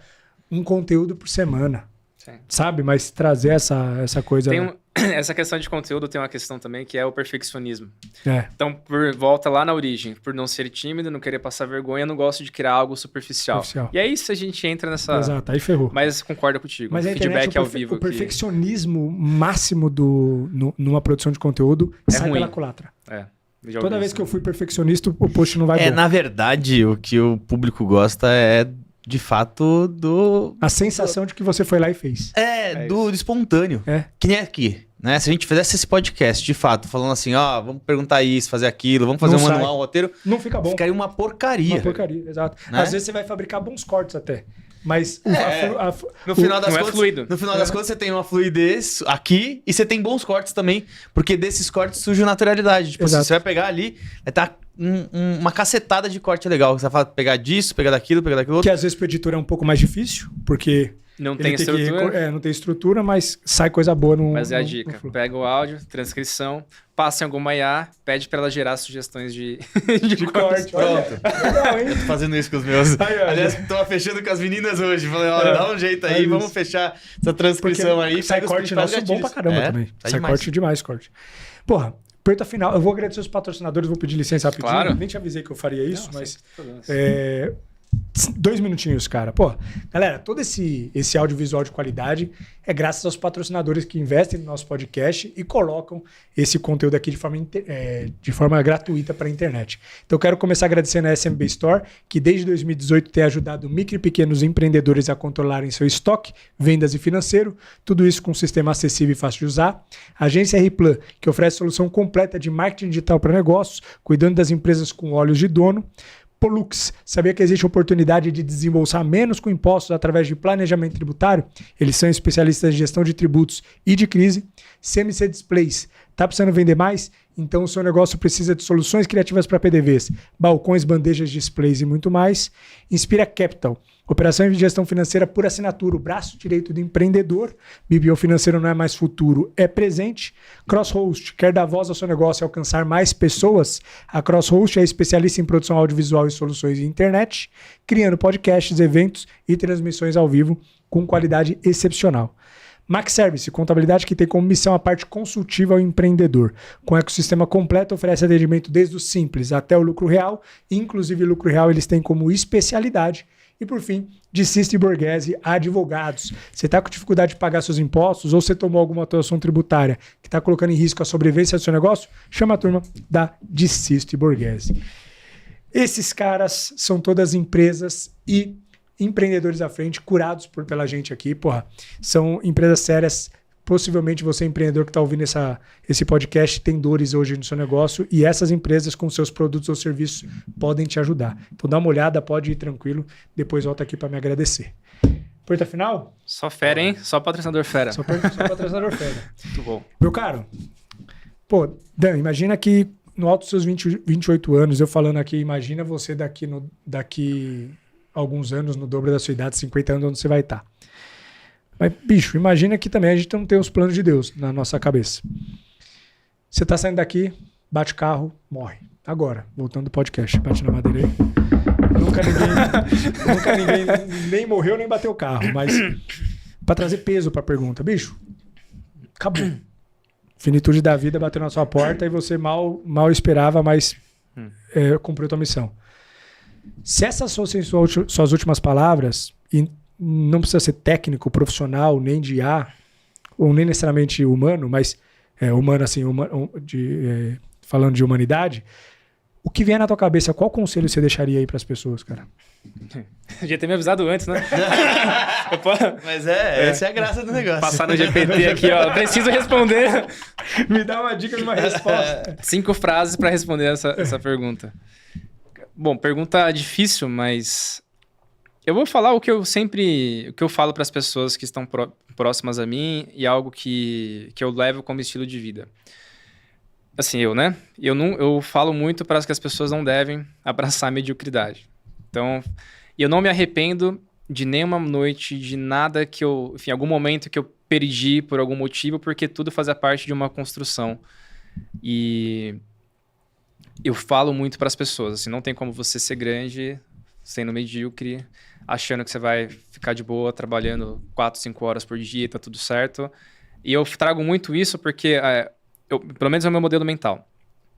um conteúdo por semana. Sim. Sabe? Mas trazer essa coisa... Essa questão de conteúdo tem uma questão também que é o perfeccionismo. É. Então, volta lá na origem. Por não ser tímido, não querer passar vergonha, eu não gosto de criar algo superficial. E aí, se a gente entra nessa... Exato, aí ferrou. Mas concordo contigo. Mas a feedback ao vivo. O perfeccionismo máximo numa produção de conteúdo sai pela culatra. Toda vez que eu fui perfeccionista, o post não vai bom. Na verdade, o que o público gosta é, de fato, a sensação de que você foi lá e fez. Do espontâneo. Que nem aqui. Né? Se a gente fizesse esse podcast, de fato, falando assim, vamos perguntar isso, fazer aquilo, vamos fazer manual, um roteiro. Não fica bom. Ficaria uma porcaria. Uma porcaria, exato. Né? Às vezes você vai fabricar bons cortes até. Mas no final das contas, é fluido. No final das contas, você tem uma fluidez aqui e você tem bons cortes também, porque desses cortes surge naturalidade. Tipo, você vai pegar ali, vai estar uma cacetada de corte legal. Você vai pegar disso, pegar daquilo outro. Que às vezes pro editor é um pouco mais difícil, porque não tem estrutura. Não tem estrutura, mas sai coisa boa no. Mas é a dica. Pega o áudio, transcrição, passa em alguma IA, pede pra ela gerar sugestões de corte. Pronto. Legal, hein? Tô fazendo isso com os meus. Aliás, tô fechando com as meninas hoje. Falei, dá um jeito aí, vamos fechar essa transcrição aí. Sai corte nosso bom pra caramba também. Sai corte demais, corte. Porra, pergunta final. Eu vou agradecer os patrocinadores, vou pedir licença rapidinho. Claro. Nem te avisei que eu faria isso, mas... 2 minutinhos, cara. Pô, galera, todo esse audiovisual de qualidade é graças aos patrocinadores que investem no nosso podcast e colocam esse conteúdo aqui de forma gratuita para a internet. Então, eu quero começar agradecendo a SMB Store, que desde 2018 tem ajudado micro e pequenos empreendedores a controlarem seu estoque, vendas e financeiro, tudo isso com um sistema acessível e fácil de usar. A agência R-Plan, que oferece solução completa de marketing digital para negócios, cuidando das empresas com olhos de dono. Polux, sabia que existe oportunidade de desembolsar menos com impostos através de planejamento tributário? Eles são especialistas em gestão de tributos e de crise. CMC Displays, tá precisando vender mais? Então o seu negócio precisa de soluções criativas para PDVs, balcões, bandejas, displays e muito mais. Inspira Capital, operação de gestão financeira por assinatura, o braço direito do empreendedor. BPO financeiro não é mais futuro, é presente. Crosshost, quer dar voz ao seu negócio e alcançar mais pessoas? A Crosshost é especialista em produção audiovisual e soluções de internet, criando podcasts, eventos e transmissões ao vivo com qualidade excepcional. Max Service, contabilidade que tem como missão a parte consultiva ao empreendedor. Com ecossistema completo, oferece atendimento desde o simples até o lucro real. Inclusive, o lucro real eles têm como especialidade. E por fim, Dicisto e Borghese Advogados. Você está com dificuldade de pagar seus impostos ou você tomou alguma atuação tributária que está colocando em risco a sobrevivência do seu negócio? Chama a turma da Dicisto e Borghese. Esses caras são todas empresas e empreendedores à frente, curados pela gente aqui. Porra, são empresas sérias. Possivelmente você, empreendedor que está ouvindo esse podcast, tem dores hoje no seu negócio e essas empresas com seus produtos ou serviços podem te ajudar. Então dá uma olhada, pode ir tranquilo. Depois volta aqui para me agradecer. Pergunta final? Só fera, hein? Só patrocinador fera. Só patrocinador fera. Muito bom. Meu caro, pô, Dan, imagina que no alto dos seus 28 anos, eu falando aqui, imagina você daqui alguns anos, no dobro da sua idade, 50 anos, onde você vai estar. Mas, bicho, imagina que também a gente não tem os planos de Deus na nossa cabeça. Você tá saindo daqui, bate carro, morre. Agora, voltando do podcast, bate na madeira aí. Nunca ninguém nem morreu, nem bateu o carro. Mas, pra trazer peso pra pergunta, bicho, acabou. Finitude da vida bateu na sua porta e você mal esperava, mas cumpriu a tua missão. Se essas fossem suas últimas palavras, e não precisa ser técnico, profissional, nem de IA, ou nem necessariamente humano, mas humano assim, falando de humanidade, O que vier na tua cabeça, qual conselho você deixaria aí pras pessoas, cara? Devia ter me avisado antes, né? Mas essa é a graça do negócio. Passar no GPT aqui, ó. Preciso responder. Me dá uma dica de uma resposta. 5 frases para responder essa pergunta. Bom, pergunta difícil, mas eu vou falar o que eu falo para as pessoas que estão próximas a mim e algo que eu levo como estilo de vida. Assim, eu falo muito para que as pessoas não devem abraçar a mediocridade. Então, eu não me arrependo de nenhuma noite, de nada que algum momento que eu perdi por algum motivo, porque tudo fazia parte de uma construção. E eu falo muito para as pessoas, assim, não tem como você ser grande sendo medíocre, achando que você vai ficar de boa trabalhando 4, 5 horas por dia e tá tudo certo. E eu trago muito isso porque, pelo menos é o meu modelo mental.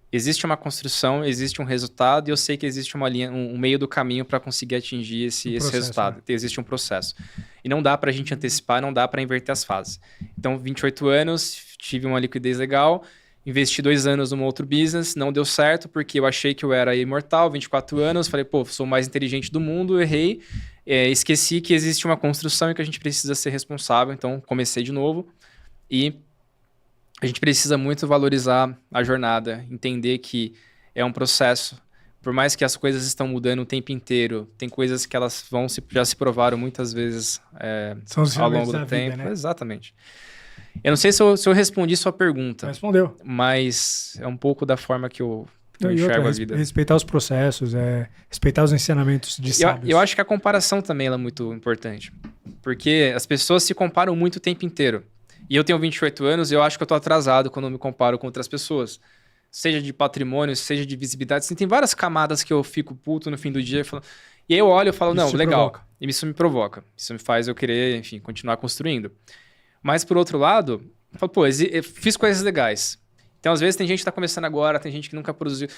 Existe uma construção, existe um resultado e eu sei que existe uma linha, um meio do caminho para conseguir atingir esse resultado. Né? Existe um processo. E não dá para a gente antecipar, não dá para inverter as fases. Então, 28 anos, tive uma liquidez legal, investi 2 anos num outro business, não deu certo porque eu achei que eu era imortal, 24 anos, falei, pô, sou o mais inteligente do mundo, errei, esqueci que existe uma construção e que a gente precisa ser responsável, então comecei de novo e a gente precisa muito valorizar a jornada, entender que é um processo. Por mais que as coisas estão mudando o tempo inteiro, tem coisas que elas já se provaram muitas vezes ao longo do tempo. Vida, né? Exatamente. Eu não sei se eu respondi sua pergunta. Respondeu. Mas é um pouco da forma que eu enxergo a vida. Respeitar os processos, respeitar os ensinamentos de sábios. Eu acho que a comparação também é muito importante. Porque as pessoas se comparam muito o tempo inteiro. E eu tenho 28 anos e eu acho que eu tô atrasado quando eu me comparo com outras pessoas. Seja de patrimônio, seja de visibilidade. Assim, tem várias camadas que eu fico puto no fim do dia. E aí eu olho e falo, não, legal. Provoca. E isso me provoca. Isso me faz eu querer, enfim, continuar construindo. Mas, por outro lado, eu falo, pô, eu fiz coisas legais. Então, às vezes, tem gente que tá começando agora, tem gente que nunca produziu.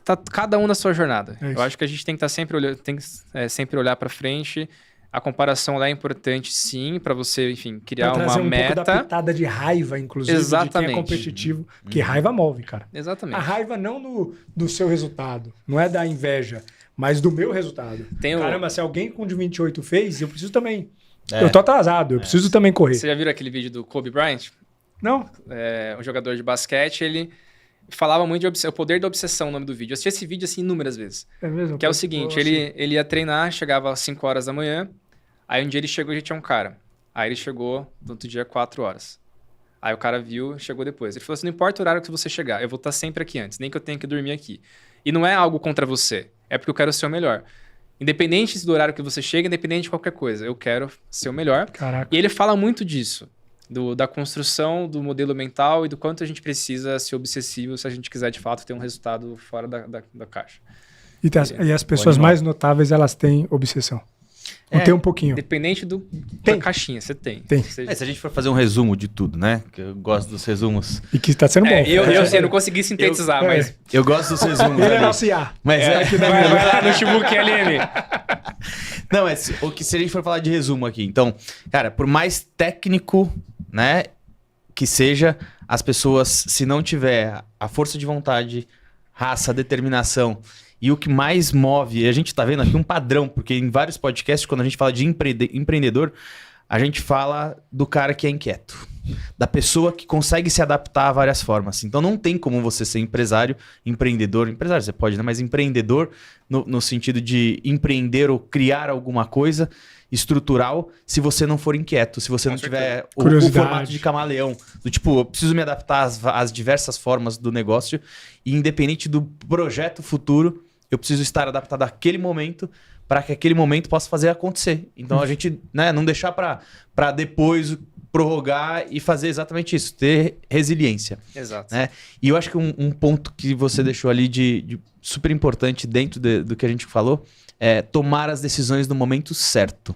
Tá cada um na sua jornada. Eu acho que a gente tem que estar sempre olhar para frente. A comparação lá é importante, sim, para você, enfim, criar uma meta. Pouco da pitada de raiva, inclusive, exatamente, de quem é competitivo. Porque raiva move, cara. Exatamente. A raiva não do seu resultado, não é da inveja, mas do meu resultado. Caramba, se alguém com de 28 fez, eu preciso também. Eu tô atrasado, eu preciso também correr. Você já viu aquele vídeo do Kobe Bryant? Não. Um jogador de basquete, ele falava muito de o poder da obsessão, o nome do vídeo. Eu assisti esse vídeo assim inúmeras vezes. É mesmo? Que é o seguinte, ele ia treinar, chegava às 5 horas da manhã, aí um dia ele chegou e já tinha um cara. Aí ele chegou no outro dia 4 horas. Aí o cara viu, chegou depois. Ele falou assim, não importa o horário que você chegar, eu vou estar sempre aqui antes, nem que eu tenha que dormir aqui. E não é algo contra você, é porque eu quero ser o melhor. Independente do horário que você chega, independente de qualquer coisa, eu quero ser o melhor. Caraca. E ele fala muito disso. Da construção do modelo mental e do quanto a gente precisa ser obsessivo se a gente quiser, de fato, ter um resultado fora da caixa. E as pessoas mais notáveis, elas têm obsessão. Não tem um pouquinho. Dependente da caixinha, você tem. Se a gente for fazer um resumo de tudo, né? Que eu gosto dos resumos. E que tá sendo bom. Eu não consegui sintetizar, mas... Eu gosto dos resumos. Ele é nosso IA. Mas vai lá no notebook LM. Não, mas se a gente for falar de resumo aqui. Então, cara, por mais técnico, né, que seja, as pessoas, se não tiver a força de vontade, raça, determinação e o que mais move, e a gente tá vendo aqui um padrão, porque em vários podcasts, quando a gente fala de empreendedor, a gente fala do cara que é inquieto, da pessoa que consegue se adaptar a várias formas. Então não tem como você ser empreendedor você pode, né? Mas empreendedor no sentido de empreender ou criar alguma coisa estrutural, se você não for inquieto, se você não tiver o formato de camaleão, do tipo, eu preciso me adaptar às diversas formas do negócio e independente do projeto futuro, eu preciso estar adaptado àquele momento para que aquele momento possa fazer acontecer. Então a gente, né, não deixar para depois prorrogar e fazer exatamente isso, ter resiliência. Exato. Né? E eu acho que um ponto que você deixou ali de super importante dentro do que a gente falou é tomar as decisões no momento certo,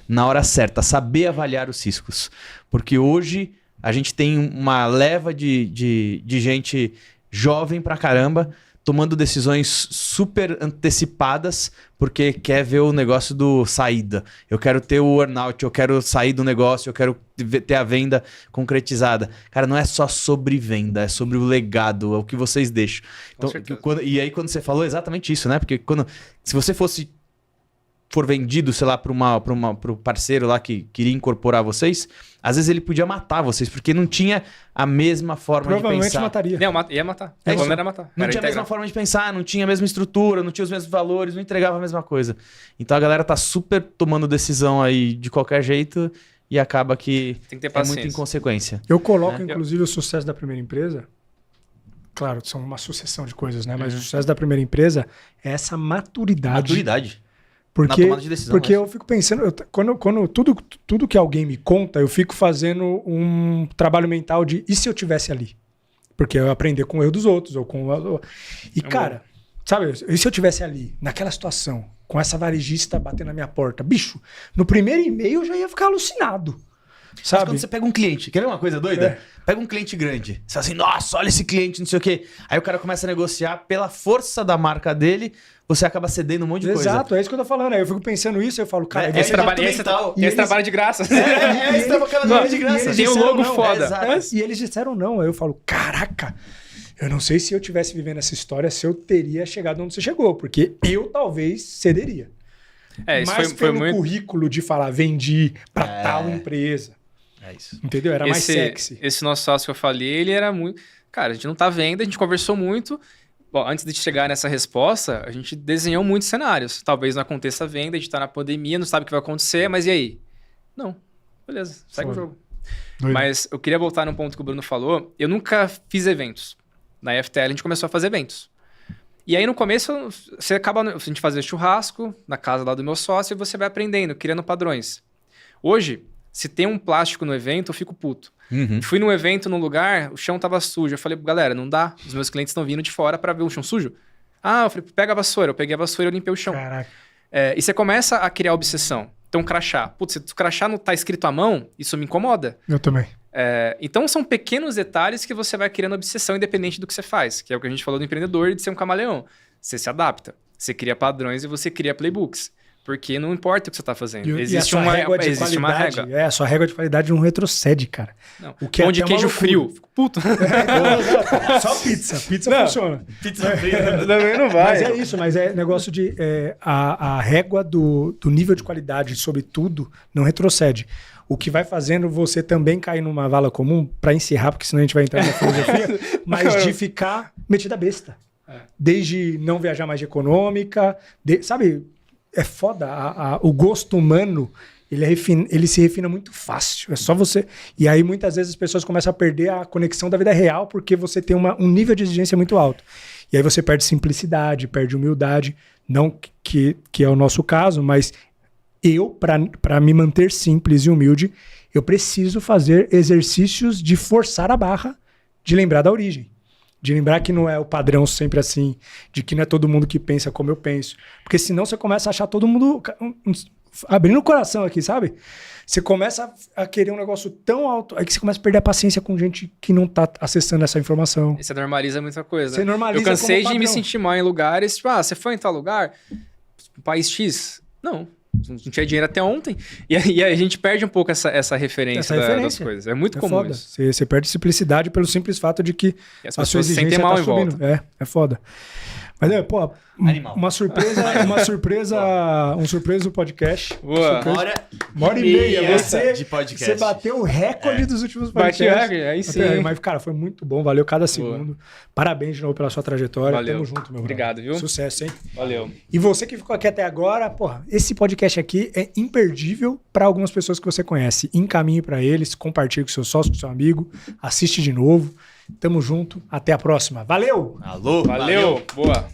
na hora certa, saber avaliar os riscos. Porque hoje a gente tem uma leva de gente jovem pra caramba, tomando decisões super antecipadas porque quer ver o negócio do saída. Eu quero ter o earnout, eu quero sair do negócio, eu quero ter a venda concretizada. Cara, não é só sobre venda, é sobre o legado, é o que vocês deixam. Então, e aí quando você falou exatamente isso, né? Porque se você for vendido, sei lá, para o parceiro lá que queria incorporar vocês, às vezes ele podia matar vocês, porque não tinha a mesma forma de pensar. Provavelmente mataria. Não, ia matar. É isso. Era matar. Não tinha a mesma forma de pensar, não tinha a mesma estrutura, não tinha os mesmos valores, não entregava a mesma coisa. Então a galera tá super tomando decisão aí de qualquer jeito e acaba que tem que ter é paciência. muito inconsequência. Eu coloco, inclusive, o sucesso da primeira empresa. Claro, são uma sucessão de coisas, né? Mas o sucesso da primeira empresa é essa maturidade. Maturidade. Porque, na tomada de decisão, porque eu fico pensando, quando tudo que alguém me conta, eu fico fazendo um trabalho mental de e se eu tivesse ali? Porque eu aprender com o erro dos outros. E, cara, sabe, e se eu tivesse ali, naquela situação, com essa varejista batendo na minha porta? Bicho, no primeiro e-mail eu já ia ficar alucinado. Sabe? Mas quando você pega um cliente, quer ver uma coisa doida? Pega um cliente grande, você fala assim, nossa, olha esse cliente, não sei o quê. Aí o cara começa a negociar pela força da marca dele, você acaba cedendo um monte de coisa. Exato, é isso que eu tô falando. Aí eu fico pensando isso, eu falo, cara... Esse trabalho de graça. Esse trabalho de graça. Tem um logo foda. E eles disseram não. Aí eu falo, caraca, eu não sei se eu tivesse vivendo essa história, se eu teria chegado onde você chegou, porque eu talvez cederia. Isso mas foi pelo muito... currículo de falar, vendi pra tal empresa. É isso. Entendeu? Era mais sexy. Esse nosso sócio que eu falei, ele era muito... Cara, a gente não tá vendo, a gente conversou muito. Bom, antes de chegar nessa resposta, a gente desenhou muitos cenários. Talvez não aconteça a venda, a gente tá na pandemia, não sabe o que vai acontecer, mas e aí? Não. Beleza, segue o jogo. Doido. Mas eu queria voltar num ponto que o Bruno falou. Eu nunca fiz eventos. Na FTL a gente começou a fazer eventos. E aí no começo, a gente fazia churrasco na casa lá do meu sócio e você vai aprendendo, criando padrões. Hoje, se tem um plástico no evento, eu fico puto. Fui num evento, num lugar, o chão tava sujo. Eu falei, galera, não dá. Os meus clientes estão vindo de fora para ver o chão sujo. Eu falei, pega a vassoura. Eu peguei a vassoura e limpei o chão. Caraca. E você começa a criar obsessão. Então, crachá. Putz, se o crachá não tá escrito à mão, isso me incomoda. Eu também. Então, são pequenos detalhes que você vai criando obsessão independente do que você faz. Que é o que a gente falou do empreendedor de ser um camaleão. Você se adapta. Você cria padrões e você cria playbooks. Porque não importa o que você está fazendo. Existe uma régua. A sua régua de qualidade não retrocede, cara. Não. O que Pão de queijo frio. Fico puto. Só pizza. Pizza funciona. Pizza fria. Também não vai. Mas é isso, mas é negócio de... a régua do nível de qualidade sobre tudo não retrocede. O que vai fazendo você também cair numa vala comum, para encerrar, porque senão a gente vai entrar na filosofia, mas de ficar metida besta. Desde não viajar mais de econômica, sabe... É foda, o gosto humano, ele se refina muito fácil. É só você... E aí, muitas vezes, as pessoas começam a perder a conexão da vida real porque você tem um nível de exigência muito alto. E aí você perde simplicidade, perde humildade. Não que é o nosso caso, mas para me manter simples e humilde, eu preciso fazer exercícios de forçar a barra, de lembrar da origem. De lembrar que não é o padrão sempre assim, de que não é todo mundo que pensa como eu penso. Porque senão você começa a achar todo mundo... Abrindo o coração aqui, sabe? Você começa a querer um negócio tão alto, aí que você começa a perder a paciência com gente que não tá acessando essa informação. E você normaliza muita coisa. Você normaliza. Eu cansei como de me sentir mal em lugares, tipo, você foi em tal lugar? País X? Não tinha dinheiro até ontem. E aí a gente perde um pouco essa referência das coisas. É muito comum foda. isso. Você perde simplicidade pelo simples fato de que as pessoas se sentem mal em volta. É foda. Mas, uma surpresa do podcast. Boa. Uma hora e meia de podcast. Você bateu o recorde dos últimos podcasts. Bateu o recorde, aí sim. Mas, cara, foi muito bom. Valeu cada segundo. Parabéns de novo pela sua trajetória. Valeu. Tamo junto, meu Obrigado, brother. viu? Sucesso, hein? Valeu. E você que ficou aqui até agora, esse podcast aqui é imperdível para algumas pessoas que você conhece. Encaminhe para eles, compartilhe com seu sócio, com seu amigo, assiste de novo. Tamo junto, até a próxima. Valeu! Alô! Valeu. Boa!